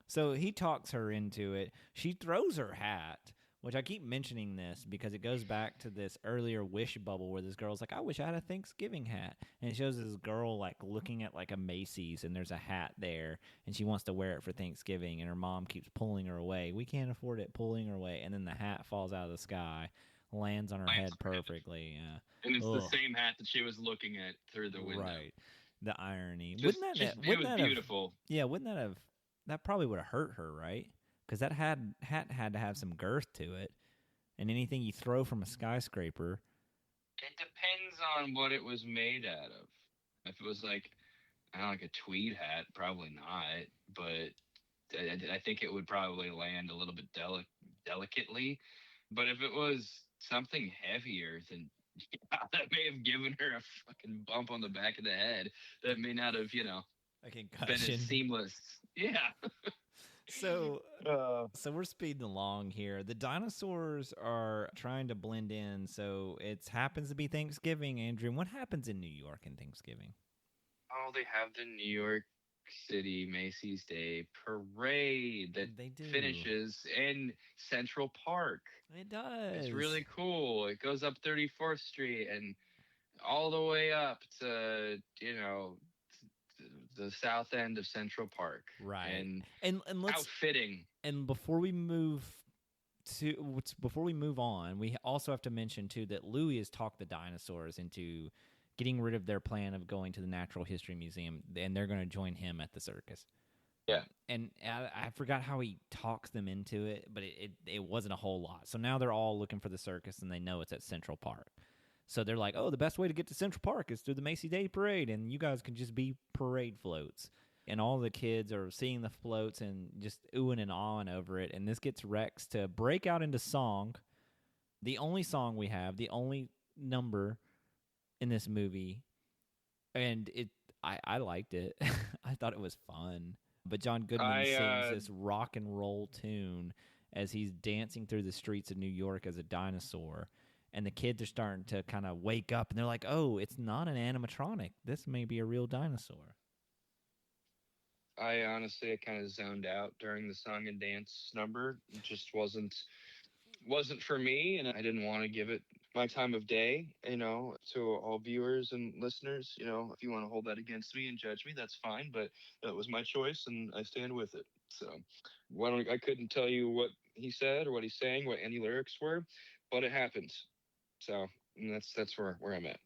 So he talks her into it. She throws her hat, which I keep mentioning this because it goes back to this earlier Wish bubble where this girl's like, I wish I had a Thanksgiving hat. And it shows this girl like looking at like a Macy's and there's a hat there and she wants to wear it for Thanksgiving and her mom keeps pulling her away. We can't afford it, pulling her away. And then the hat falls out of the sky, lands on her head perfectly. And it's the same hat that she was looking at through the window. Right. The irony. It was beautiful. That probably would have hurt her, right? Because that hat had to have some girth to it. And anything you throw from a skyscraper... It depends on what it was made out of. If it was like a tweed hat, probably not. But I think it would probably land a little bit delicately. But if it was something heavier, then that may have given her a fucking bump on the back of the head. That may not have, a concussion. Been as seamless. Yeah. So we're speeding along here. The dinosaurs are trying to blend in. So it happens to be Thanksgiving, Andrew. What happens in New York in Thanksgiving? Oh, they have the New York City Macy's Day Parade that They do. finishes in Central Park. It It's does. really cool. It goes up 34th Street and all the way up to, the south end of Central Park. Right. And And how let's fitting. and before we move on, we also have to mention too that Louis has talked the dinosaurs into getting rid of their plan of going to the Natural History Museum, and they're going to join him at the circus. Yeah. And I forgot how he talks them into it, but it wasn't a whole lot. So now they're all looking for the circus, and they know it's at Central Park. So they're like, oh, the best way to get to Central Park is through the Macy's Day Parade, and you guys can just be parade floats. And all the kids are seeing the floats and just oohing and ahhing over it. And this gets Rex to break out into song, the only song we have, the only number in this movie. And I liked it. I thought it was fun. But John Goodman sings I this rock and roll tune as he's dancing through the streets of New York as a dinosaur. And the kids are starting to kind of wake up, and they're like, oh, it's not an animatronic. This may be a real dinosaur. I honestly I kind of zoned out during the song and dance number. It just wasn't for me, and I didn't want to give it my time of day. To all viewers and listeners, if you want to hold that against me and judge me, that's fine. But that was my choice, and I stand with it. So, I couldn't tell you what he said or what he's saying, what any lyrics were, but it happened. So that's where I'm at.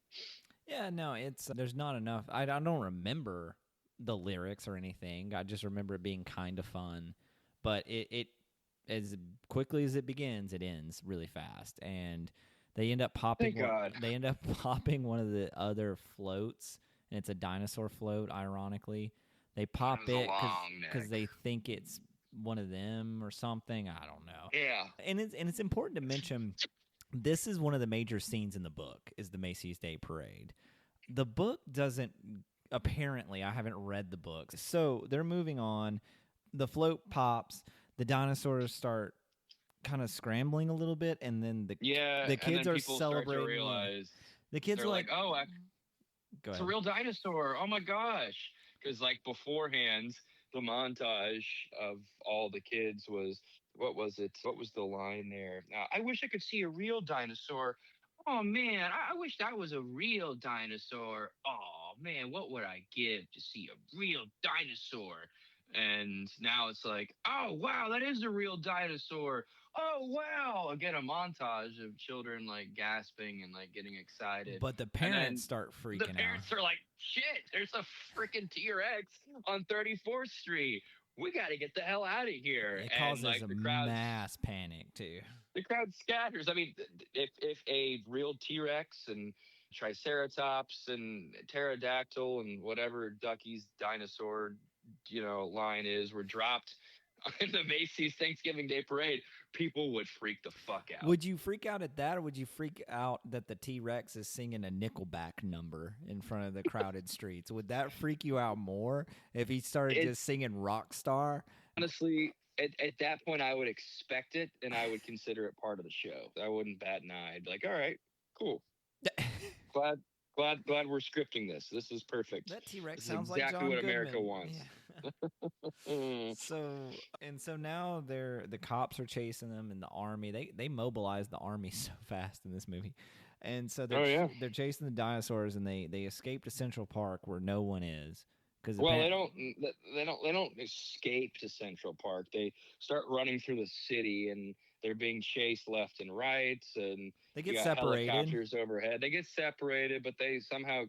Yeah, no, it's there's not enough. I don't remember the lyrics or anything. I just remember it being kind of fun, but it as quickly as it begins, it ends really fast, and they end up popping. Thank God. They end up popping one of the other floats, and it's a dinosaur float. Ironically, they pop It was a it long because neck. they think it's one of them or something. I don't know. Yeah. And it's important to mention this is one of the major scenes in the book is the Macy's Day Parade. The book doesn't apparently I haven't read the book. So they're moving on. The float pops, the dinosaurs start kind of scrambling a little bit, and then Yeah, the and kids then are people start to celebrating. Yeah. realize The kids they're are like, like, "Oh, go it's a ahead. real dinosaur! Oh my gosh!" Because like beforehand, the montage of all the kids was what was it? What was the line there? I wish I could see a real dinosaur. Oh man, I wish that was a real dinosaur. Oh man, what would I give to see a real dinosaur? And now it's like, oh wow, that is a real dinosaur. Oh wow! Again, a montage of children like gasping and like getting excited, But the and parents then start the freaking out. parents are like, shit, there's a freaking T-Rex on 34th Street. We got to get the hell out of here. It And causes like a mass panic too. the crowd scatters. I mean, if a real T-Rex and Triceratops and pterodactyl and whatever Ducky's dinosaur, line is were dropped in the Macy's Thanksgiving Day Parade, people would freak the fuck out. Would you freak out at that, or would you freak out that the T-Rex is singing a Nickelback number in front of the crowded streets? Would that freak you out more if he started just singing Rockstar? Honestly, at that point, I would expect it, and I would consider it part of the show. I wouldn't bat an eye. I'd be like, all right, cool. Glad we're scripting this. This is perfect. That T-Rex This is sounds exactly like John what Goodman. America wants. Yeah. So now the cops are chasing them, and the army they mobilize the army so fast in this movie, and so they're chasing the dinosaurs, and they escape to Central Park where no one is. They don't escape to Central Park. They start running through the city, and they're being chased left and right, and they get you got separated. helicopters overhead. They get separated, but they somehow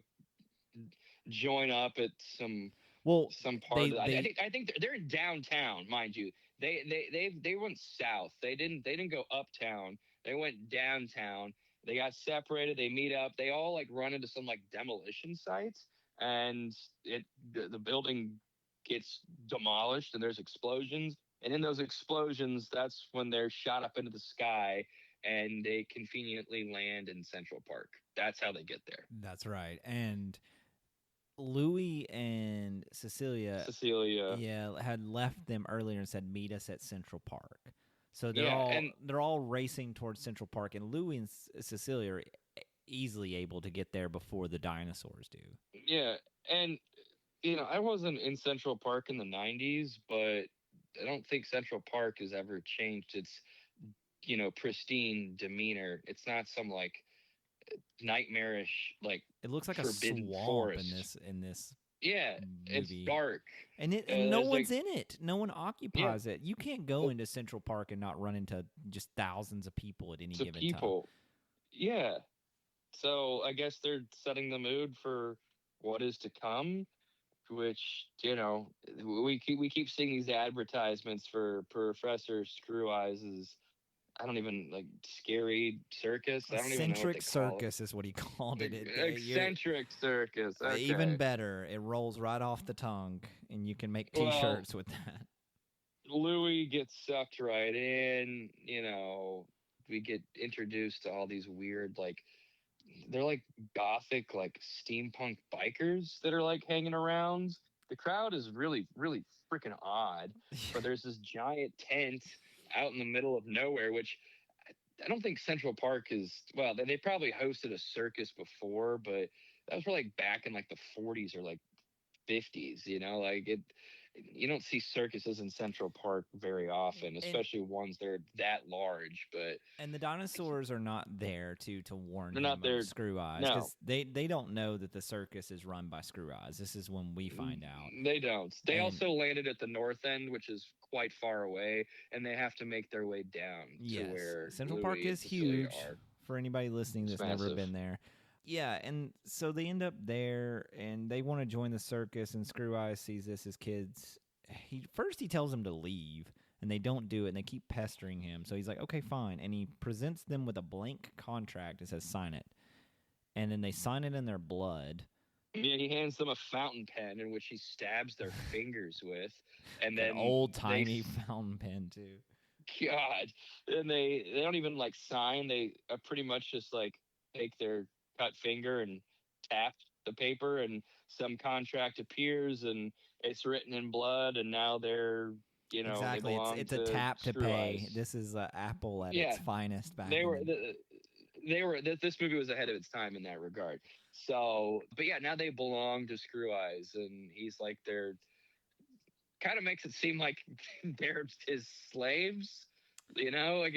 join up at some part. I think they're in downtown, mind you. They went south. They didn't go uptown. They went downtown. They got separated. They meet up. They all like run into some like demolition sites, and the building gets demolished, and there's explosions. And in those explosions, that's when they're shot up into the sky, and they conveniently land in Central Park. That's how they get there. That's right. And Louis and Cecilia, had left them earlier and said, "Meet us at Central Park." So they're all racing towards Central Park, and Louis and Cecilia are easily able to get there before the dinosaurs do. Yeah, and I wasn't in Central Park in the 90s, but I don't think Central Park has ever changed its, pristine demeanor. It's not some like nightmarish, like It looks like a forbidden swamp in forest. this Yeah, it's movie. dark. And no There's like, one's in it. No one yeah, occupies it. You can't go into Central Park and not run into just thousands of people at any to given time. people. Yeah. So I guess they're setting the mood for what is to come, which we keep seeing these advertisements for Professor Screw Eyes' I don't even like scary circus. I don't even know what Eccentric they call circus is what he called it. it. Eccentric circus. Even Okay. better. It rolls right off the tongue, and you can make Well, T-shirts with that. Louis gets sucked right in. We get introduced to all these weird, like, they're like gothic, like steampunk bikers that are like hanging around. The crowd is really, really freaking odd. But there's this giant tent out in the middle of nowhere, which I don't think Central Park is. Well, they probably hosted a circus before, but that was for like back in like the 40s or like 50s. Like it. You don't see circuses in Central Park very often, and especially ones that are that large. But and the dinosaurs are not there to warn they're not him of there. Screw Eyes, No, because they don't know that the circus is run by Screw Eyes. This is when we find out. they don't. They And also landed at the north end, which is quite far away, and they have to make their way down to yes, where Central Park Louis and is Cecilia huge are. for anybody listening It's that's never massive. been there. Yeah, and so they end up there, and they want to join the circus, and Screw Eyes sees this as kids. He tells them to leave, and they don't do it, and they keep pestering him. So he's like, okay, fine, and he presents them with a blank contract that says sign it, and then they sign it in their blood. Yeah, he hands them a fountain pen in which he stabs their fingers with, and An then old timey fountain pen too. God, and they don't even like sign. They pretty much just like take their cut finger and tap the paper, and some contract appears, and it's written in blood, and now they Exactly, belong it's a to tap to Screw pay. Eyes. This is Apple at Yeah, its finest back they in were the. this movie was ahead of its time in that regard. So, but yeah, now they belong to Screw Eyes, and he's like their kind of makes it seem like they're his slaves. Like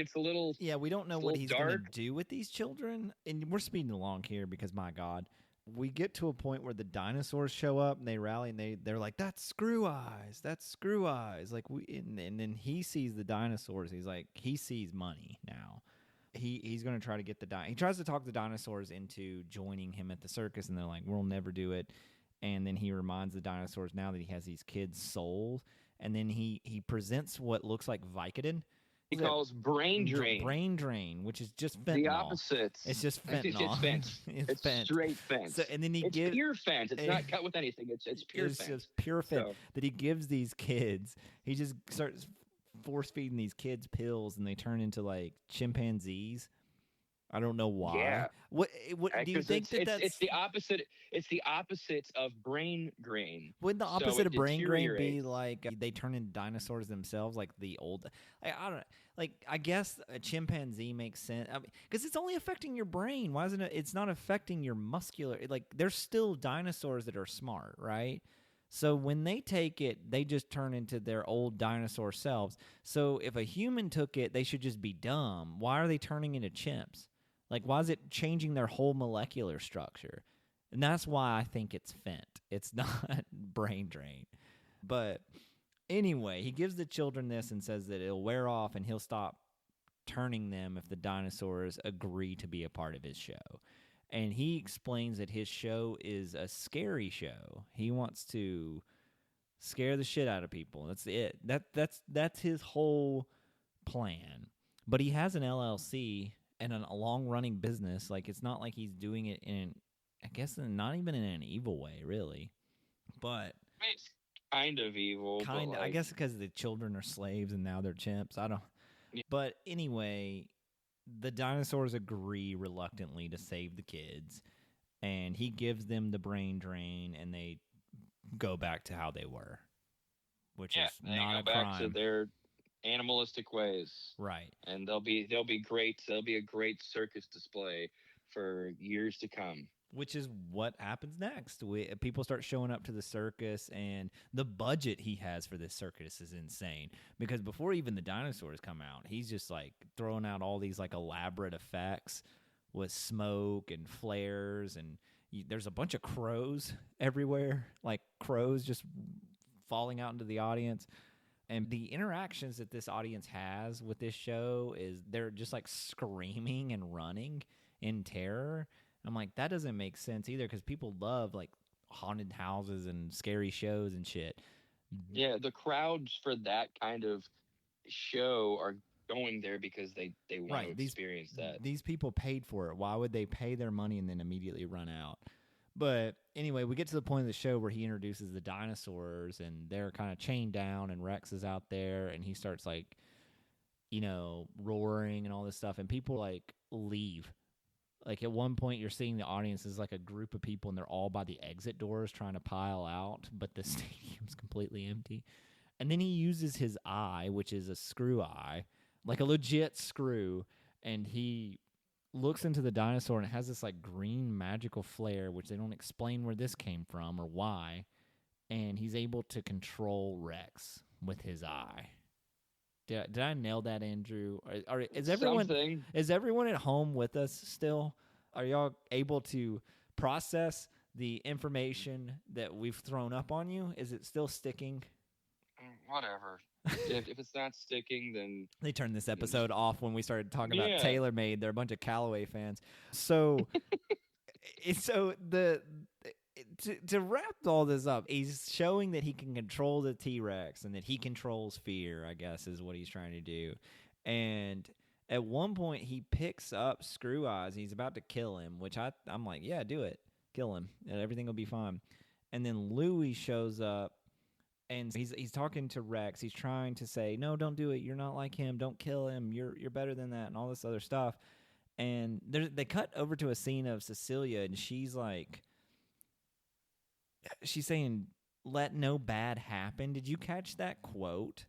Yeah, we don't know it's a what little he's going to dark. do with these children. And we're speeding along here because, my God, we get to a point where the dinosaurs show up and they rally and they're like, that's Screw Eyes. That's Screw Eyes. Like, and then he sees the dinosaurs. He's like, he sees money now. He's going to try to get he tries to talk the dinosaurs into joining him at the circus, and they're like, we'll never do it. And then he reminds the dinosaurs now that he has these kids' souls. And then he presents what looks like Vicodin. He calls brain drain. Brain drain, which is just fentanyl. The opposite. It's just fentanyl. It's fent. It's fent. straight fent. So, and then it's pure fent. It's not cut with anything. It's pure it's fent. just pure fent So, that he gives these kids. He just starts force feeding these kids pills, and they turn into like chimpanzees. I don't know why. yeah. What do you think that's it's the opposite? It's the opposite of brain drain. wouldn't the So opposite it of brain drain be deteriorates. like they turn into dinosaurs themselves, like the old? I don't like. I guess a chimpanzee makes sense because it's only affecting your brain. Why isn't it? It's not affecting your muscular. Like there's still dinosaurs that are smart, right? So when they take it, they just turn into their old dinosaur selves. So if a human took it, they should just be dumb. Why are they turning into chimps? Like, why is it changing their whole molecular structure? And that's why I think it's fent. It's not brain drain. But anyway, he gives the children this and says that it'll wear off and he'll stop turning them if the dinosaurs agree to be a part of his show. And he explains that his show is a scary show. He wants to scare the shit out of people. That's it. That's his whole plan. But he has an LLC and a long-running business. Like, it's not like he's doing it I guess not even in an evil way, really. But It's kind of evil. kind of, But I like, guess because the children are slaves and now they're chimps. I don't. yeah, But anyway, the dinosaurs agree reluctantly to save the kids, and he gives them the brain drain, and they go back to how they were, which is they not go a back to crime, their animalistic ways, right? and they'll be great. They'll be a great circus display for years to come. which is what happens next. People start showing up to the circus, and the budget he has for this circus is insane. Because before even the dinosaurs come out, he's just like throwing out all these like elaborate effects with smoke and flares, and there's a bunch of crows everywhere, like crows just falling out into the audience. And the interactions that this audience has with this show is they're just like screaming and running in terror. I'm like, that doesn't make sense either, because people love like haunted houses and scary shows and shit. Yeah, the crowds for that kind of show are going there because they want to experience that. These people paid for it. Why would they pay their money and then immediately run out? But anyway, we get to the point of the show where he introduces the dinosaurs, and they're kind of chained down, and Rex is out there, and he starts like, roaring and all this stuff, and people like leave. Like at one point, you're seeing the audience is like a group of people, and they're all by the exit doors trying to pile out, but the stadium's completely empty. And then he uses his eye, which is a screw eye, like a legit screw, and he looks into the dinosaur, and it has this like green magical flare, which they don't explain where this came from or why. And he's able to control Rex with his eye. Did I nail that, Andrew? Is everyone at home with us still? Are y'all able to process the information that we've thrown up on you? Is it still sticking? Whatever. if it's not sticking, then they turned this episode off when we started talking about TaylorMade. They're a bunch of Callaway fans. So, to wrap all this up, he's showing that he can control the T-Rex and that he controls fear, I guess, is what he's trying to do. And at one point, he picks up Screw Eyes. He's about to kill him, which I'm like, yeah, do it. Kill him, and everything will be fine. And then Louie shows up, and he's talking to Rex. He's trying to say, no, don't do it. You're not like him. Don't kill him. You're better than that, and all this other stuff. And they cut over to a scene of Cecilia, and she's like, she's saying, let no bad happen. Did you catch that quote?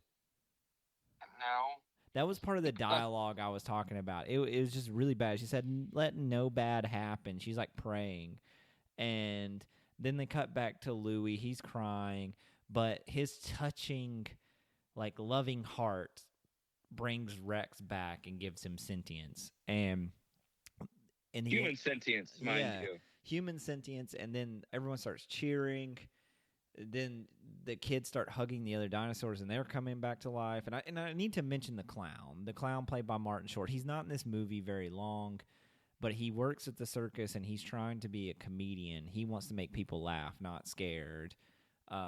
No. That was part of the dialogue I was talking about. It was just really bad. She said, let no bad happen. She's like praying. And then they cut back to Louie. He's crying, but his touching, like loving heart brings Rex back and gives him sentience. And human sentience, mind you. Human sentience, and then everyone starts cheering. Then the kids start hugging the other dinosaurs, and they're coming back to life. And I need to mention the clown played by Martin Short. He's not in this movie very long, but he works at the circus, and he's trying to be a comedian. He wants to make people laugh, not scared.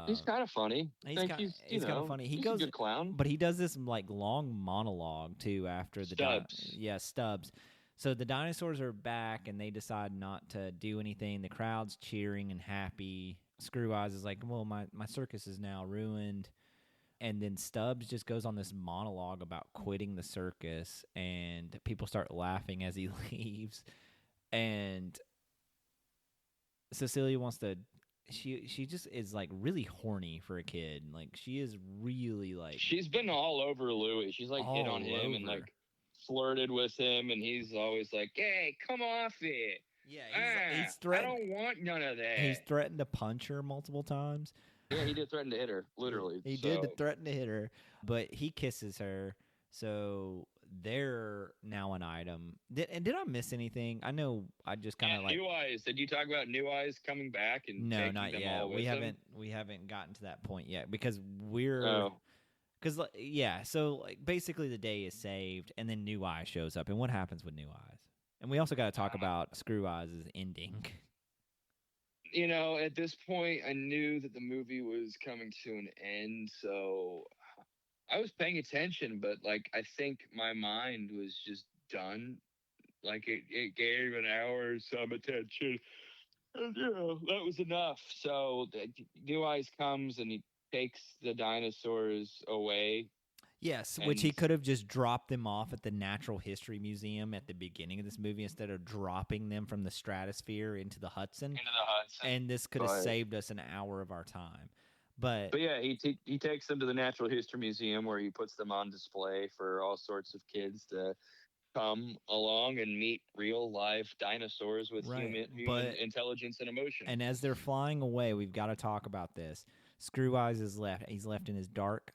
He's kind of funny. He's kind of funny. He's a good clown, but he does this like long monologue too after the Stubbs. So the dinosaurs are back, and they decide not to do anything. The crowd's cheering and happy. Screw Eyes is like, well, my circus is now ruined. And then Stubbs just goes on this monologue about quitting the circus, and people start laughing as he leaves. And Cecilia wants to... She just is like really horny for a kid. Like she is really like... She's been all over Louie. She's like hit on him and like flirted with him, and he's always like, hey, come off it. Yeah, he's threatened. I don't want none of that. He's threatened to punch her multiple times. Yeah, he did threaten to hit her, literally. He did threaten to hit her, but he kisses her, so they're now an item. Did I miss anything? I know I just kind of like... New Eyes. Did you talk about New Eyes coming back? And no, not them yet. all with him? We haven't gotten to that point yet, because we're... Because, so like, basically the day is saved, and then New Eyes shows up. And what happens with New Eyes? And we also got to talk about Screw Eyes' ending. At this point, I knew that the movie was coming to an end, so I was paying attention, but, like, I think my mind was just done. Like, it gave an hour some attention. And, that was enough. So, New Eyes comes, and he takes the dinosaurs away. Yes, which he could have just dropped them off at the Natural History Museum at the beginning of this movie instead of dropping them from the stratosphere into the Hudson. And this could have saved us an hour of our time. But yeah, he takes them to the Natural History Museum, where he puts them on display for all sorts of kids to come along and meet real live dinosaurs with Right. human But intelligence and emotion. and as they're flying away, we've got to talk about this. Screw Eyes is left. He's left in his dark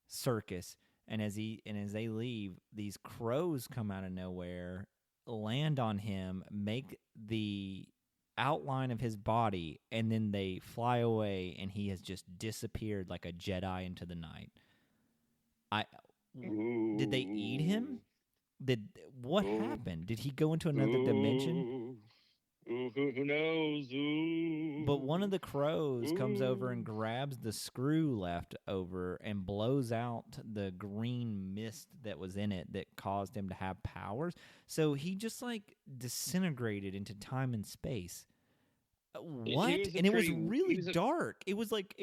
circus, and as they leave, these crows come out of nowhere, land on him, make the outline of his body, and then they fly away, and he has just disappeared like a Jedi into the night. I Did they eat him? What happened? Did he go into another dimension? Who knows? But one of the crows comes over and grabs the screw left over and blows out the green mist that was in it that caused him to have powers. So he just like disintegrated into time and space. What? And it was really dark. It was like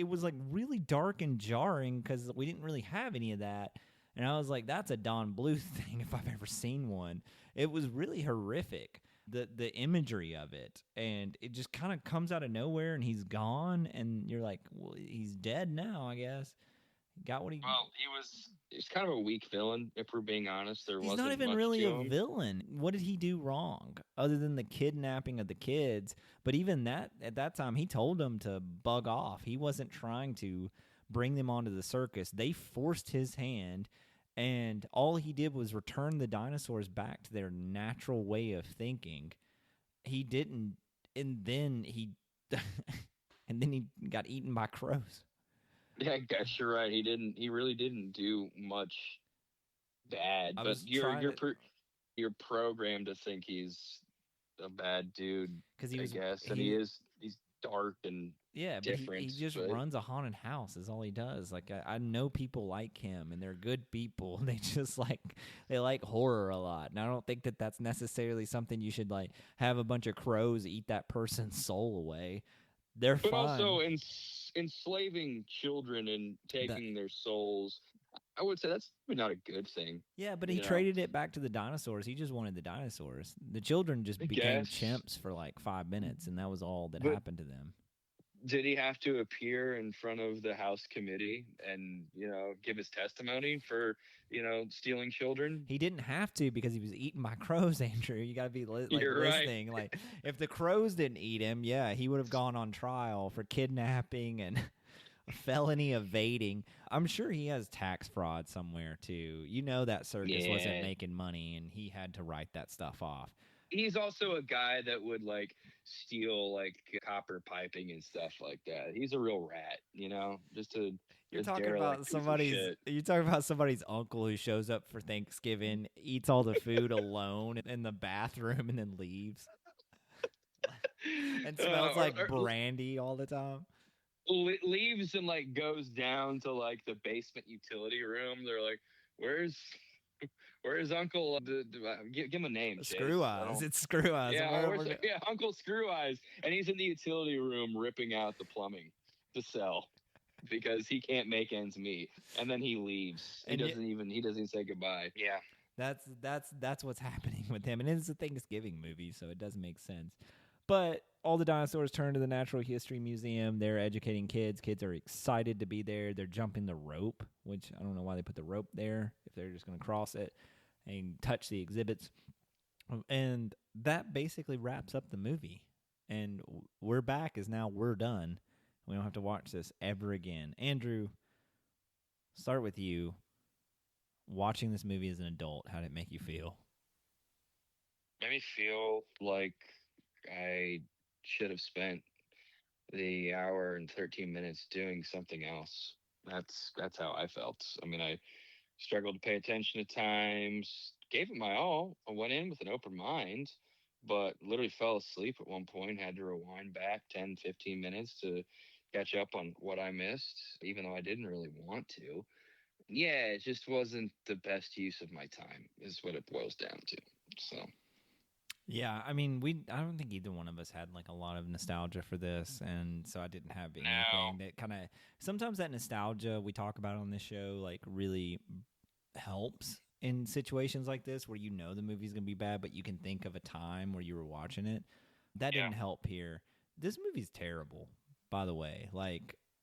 really dark and jarring because we didn't really have any of that. And I was like, that's a Don Bluth thing if I've ever seen one. It was really horrific, the imagery of it. And it just kind of comes out of nowhere and he's gone. And you're like, well, he's dead now, I guess. Got what he... Well, he's kind of a weak villain, if we're being honest. He's not even really a villain. What did he do wrong other than the kidnapping of the kids? But even that, at that time, he told them to bug off. He wasn't trying to bring them onto the circus. They forced his hand, and all he did was return the dinosaurs back to their natural way of thinking. He didn't, and then he got eaten by crows. Yeah, I guess you're right. He really didn't do much bad. But you're programmed to think he's a bad dude, I guess. And he's dark and different. But he just runs a haunted house is all he does. Like I know people like him and they're good people. They just they like horror a lot. And I don't think that that's necessarily something you should like have a bunch of crows eat that person's soul away. They're fine. But also enslaving children and taking their souls, I would say that's not a good thing. Yeah, but he traded it back to the dinosaurs. He just wanted the dinosaurs. The children just became chimps for like 5 minutes, and that was all that happened to them. Did he have to appear in front of the House committee and, give his testimony for, stealing children? He didn't have to because he was eaten by crows, Andrew. You got to be listening. Right. Like, if the crows didn't eat him, he would have gone on trial for kidnapping and felony evading. I'm sure he has tax fraud somewhere, too. That circus wasn't making money, and he had to write that stuff off. He's also a guy that would steal copper piping and stuff like that. He's a real rat, You're talking about somebody's uncle who shows up for Thanksgiving, eats all the food alone in the bathroom, and then leaves, and smells like brandy all the time. Leaves and goes down to the basement utility room. They're like, Where's Uncle? Give him a name. Screw Eyes. It's Screw Eyes. Yeah, Uncle Screw Eyes, and he's in the utility room ripping out the plumbing to sell because he can't make ends meet. And then he leaves. He doesn't even say goodbye. Yeah, that's what's happening with him. And it's a Thanksgiving movie, so it doesn't make sense. But all the dinosaurs turn to the Natural History Museum. They're educating kids. Kids are excited to be there. They're jumping the rope, which I don't know why they put the rope there if they're just going to cross it and touch the exhibits. And that basically wraps up the movie. And we're back as now we're done. We don't have to watch this ever again. Andrew, start with you. Watching this movie as an adult, how did it make you feel? Made me feel like I should have spent the hour and 13 minutes doing something else. That's how I felt. I mean, I struggled to pay attention at times, gave it my all. I went in with an open mind, but literally fell asleep at one point, had to rewind back 10, 15 minutes to catch up on what I missed, even though I didn't really want to. Yeah, it just wasn't the best use of my time is what it boils down to. So... Yeah, I mean, I don't think either one of us had a lot of nostalgia for this, and so I didn't have anything that kind of. Sometimes that nostalgia we talk about on this show really helps in situations like this where the movie's gonna be bad, but you can think of a time where you were watching it. That didn't help here. This movie's terrible, by the way.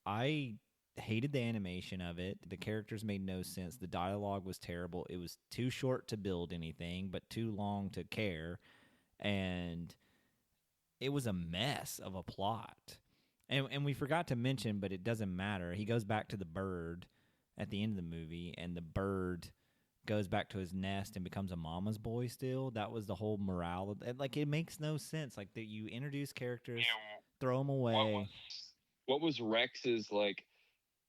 I hated the animation of it. The characters made no sense. The dialogue was terrible. It was too short to build anything, but too long to care. And it was a mess of a plot. And we forgot to mention, but it doesn't matter. He goes back to the bird at the end of the movie, and the bird goes back to his nest and becomes a mama's boy still. That was the whole morale of it. Like, it makes no sense. Like, that you introduce characters, throw them away. What was Rex's, like,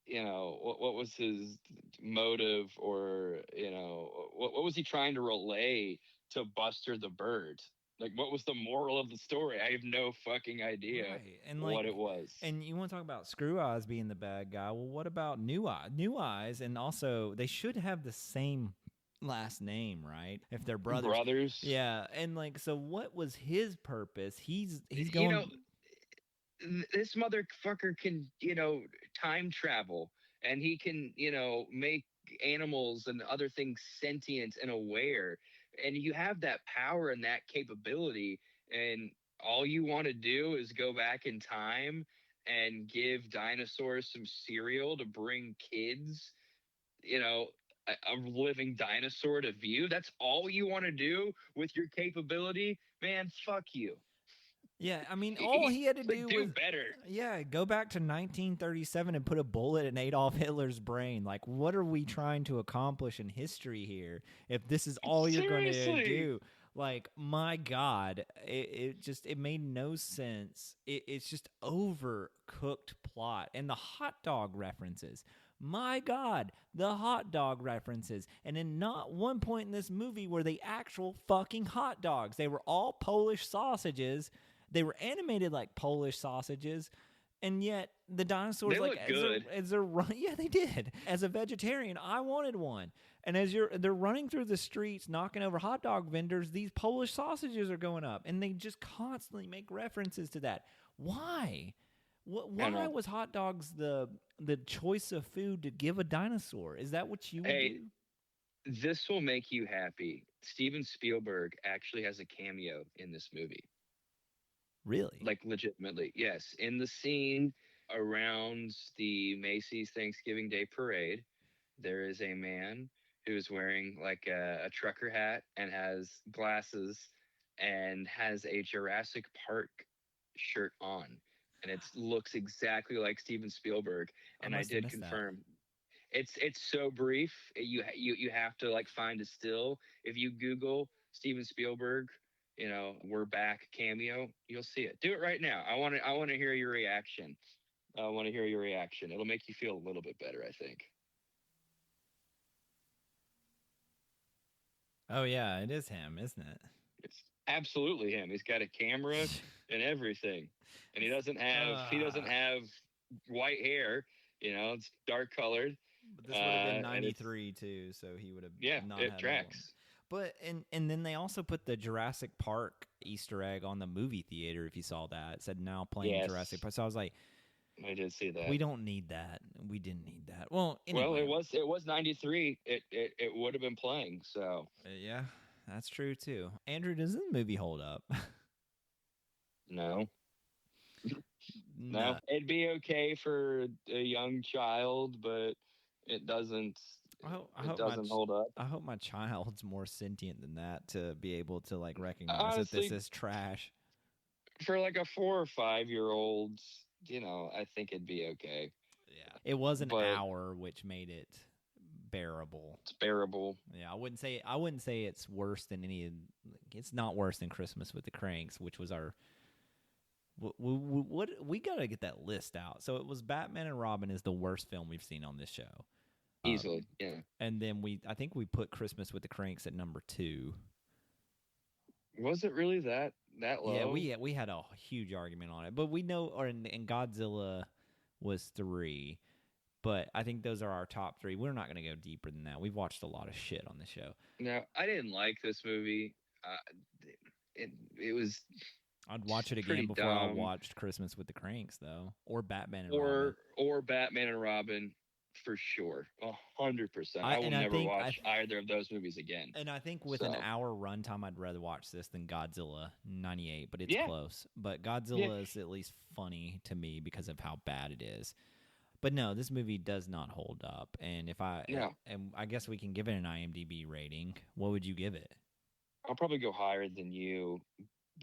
what was his motive, or, what was he trying to relay to Buster the bird? Like, what was the moral of the story? I have no fucking idea what it was. And you want to talk about Screw Eyes being the bad guy. Well, what about New Eyes? New Eyes, and also they should have the same last name, right? If they're brothers. Yeah, and like, so what was his purpose? He's going... this motherfucker can, time travel, and he can, make animals and other things sentient and aware. And you have that power and that capability, and all you want to do is go back in time and give dinosaurs some cereal to bring kids, a living dinosaur to view. That's all you want to do with your capability, man. Fuck you. Yeah, I mean, all he had to do was better. Yeah, go back to 1937 and put a bullet in Adolf Hitler's brain. Like, what are we trying to accomplish in history here if this is all you're going to do? Like, my God, it made no sense. It's just overcooked plot. And the hot dog references. My God, the hot dog references. And in not one point in this movie were they actual fucking hot dogs. They were all Polish sausages. They were animated like Polish sausages, and yet the dinosaurs, like, as they're running, yeah, they did. As a vegetarian, I wanted one. And as they're running through the streets, knocking over hot dog vendors, these Polish sausages are going up, and they just constantly make references to that. Why? Why was hot dogs the choice of food to give a dinosaur? Is that what you would do? This will make you happy. Steven Spielberg actually has a cameo in this movie. Really? Like, legitimately, yes. In the scene around the Macy's Thanksgiving Day Parade, there is a man who's wearing like a trucker hat and has glasses and has a Jurassic Park shirt on. And it looks exactly like Steven Spielberg. And I did confirm. It's so brief. You have to, like, find a still. If you Google Steven Spielberg, we're back cameo, you'll see it. Do it right now. I want to hear your reaction. It'll make you feel a little bit better, I think. Oh yeah, it is him, isn't it? It's absolutely him. He's got a camera and everything, and he doesn't have white hair. It's dark colored. But this would have been 93 too, so he would have not had tracks. But and then they also put the Jurassic Park Easter egg on the movie theater. If you saw that, it said now playing Jurassic Park. So I was like, I did see that. We don't need that. We didn't need that. Well, anyway. Well, it was 93. It would have been playing. So yeah, that's true too. Andrew, does the movie hold up? No. No, it'd be okay for a young child, but it doesn't. It doesn't hold up. I hope my child's more sentient than that to be able to, like, recognize that this is trash. For like a 4 or 5 year old, I think it'd be okay. Yeah, it was an hour, which made it bearable. It's bearable. Yeah, I wouldn't say it's worse than any. It's not worse than Christmas with the Cranks, which was our. We gotta get that list out. So it was Batman and Robin is the worst film we've seen on this show. Easily, yeah. And then I think we put Christmas with the Cranks at number 2. Was it really that low? Yeah, we had a huge argument on it, but we know, and Godzilla was 3, but I think those are our top 3. We're not going to go deeper than that. We've watched a lot of shit on the show. No, I didn't like this movie. It was. I'd watch it again before I watched Christmas with the Cranks, though, or Batman and Robin. Or Batman and Robin. For sure, 100%. I will never watch either of those movies again. And I think with an hour runtime, I'd rather watch this than Godzilla 98, but it's close. But Godzilla is at least funny to me because of how bad it is. But no, this movie does not hold up. And if I No, and I guess we can give it an IMDb rating. What would you give it? I'll probably go higher than you.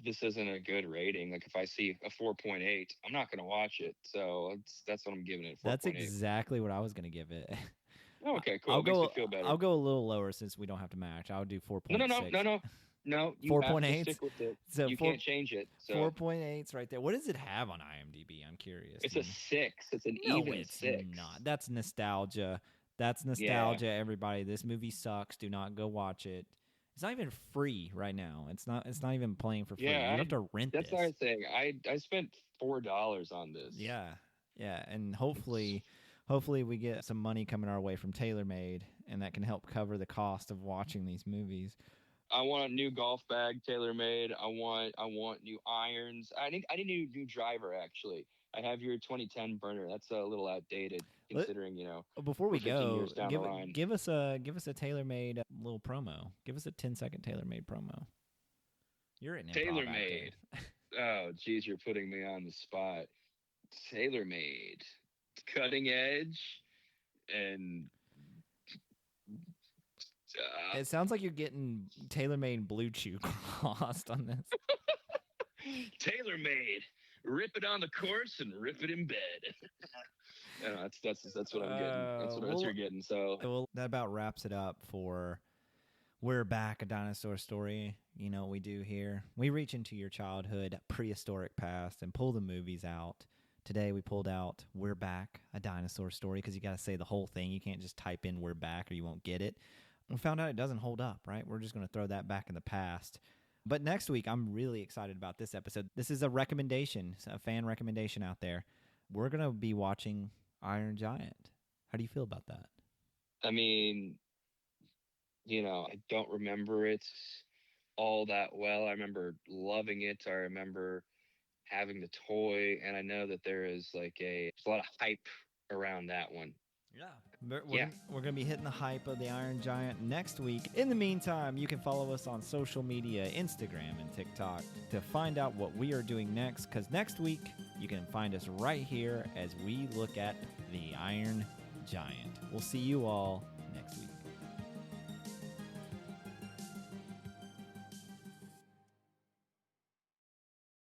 This isn't a good rating. Like if I see a 4.8, I'm not going to watch it. So that's what I'm giving it. That's 4.8. exactly what I was going to give it. Oh, okay, cool. I'll It makes me go. feel better. I'll go a little lower since we don't have to match. I'll do No, 4.6. no. You have to 4.8. stick with it. So You can't change it. So 4.8's right there. What does it have on IMDb? I'm curious. it's a 6. It's an No, even it's 6. not. That's nostalgia. That's nostalgia, everybody. This movie sucks. Do not go watch it. It's not even free right now. It's not even playing for free. Yeah, You have to rent that's this. the other thing. I spent $4 on this. Yeah. Yeah, and hopefully we get some money coming our way from TaylorMade, and that can help cover the cost of watching these movies. I want a new golf bag, TaylorMade. I want new irons. I need a new driver actually. I have your 2010 burner. That's a little outdated considering, Before we 15 go, years down the line. give us a TaylorMade little promo. Give us a 10-second TaylorMade promo. You're an improv TaylorMade. actor. Oh, geez, you're putting me on the spot. TaylorMade. Cutting edge and It sounds like you're getting TaylorMade Blue Chew crossed on this. TaylorMade. Rip it on the course and rip it in bed. That's what I'm getting. That's what you're getting. So well, that about wraps it up for We're Back, a Dinosaur Story. You know what we do here? We reach into your childhood, prehistoric past, and pull the movies out. Today we pulled out We're Back, a Dinosaur Story, because you got to say the whole thing. You can't just type in We're Back or you won't get it. We found out it doesn't hold up, right? We're just going to throw that back in the past. But next week, I'm really excited about this episode. This is a recommendation, a fan recommendation out there. We're going to be watching Iron Giant. How do you feel about that? I mean, I don't remember it all that well. I remember loving it. I remember having the toy, and I know that there's a lot of hype around that one. Yeah. We're going to be hitting the hype of the Iron Giant next week. In the meantime, you can follow us on social media, Instagram and TikTok, to find out what we are doing next, because next week you can find us right here as we look at the Iron Giant. We'll see you all next week.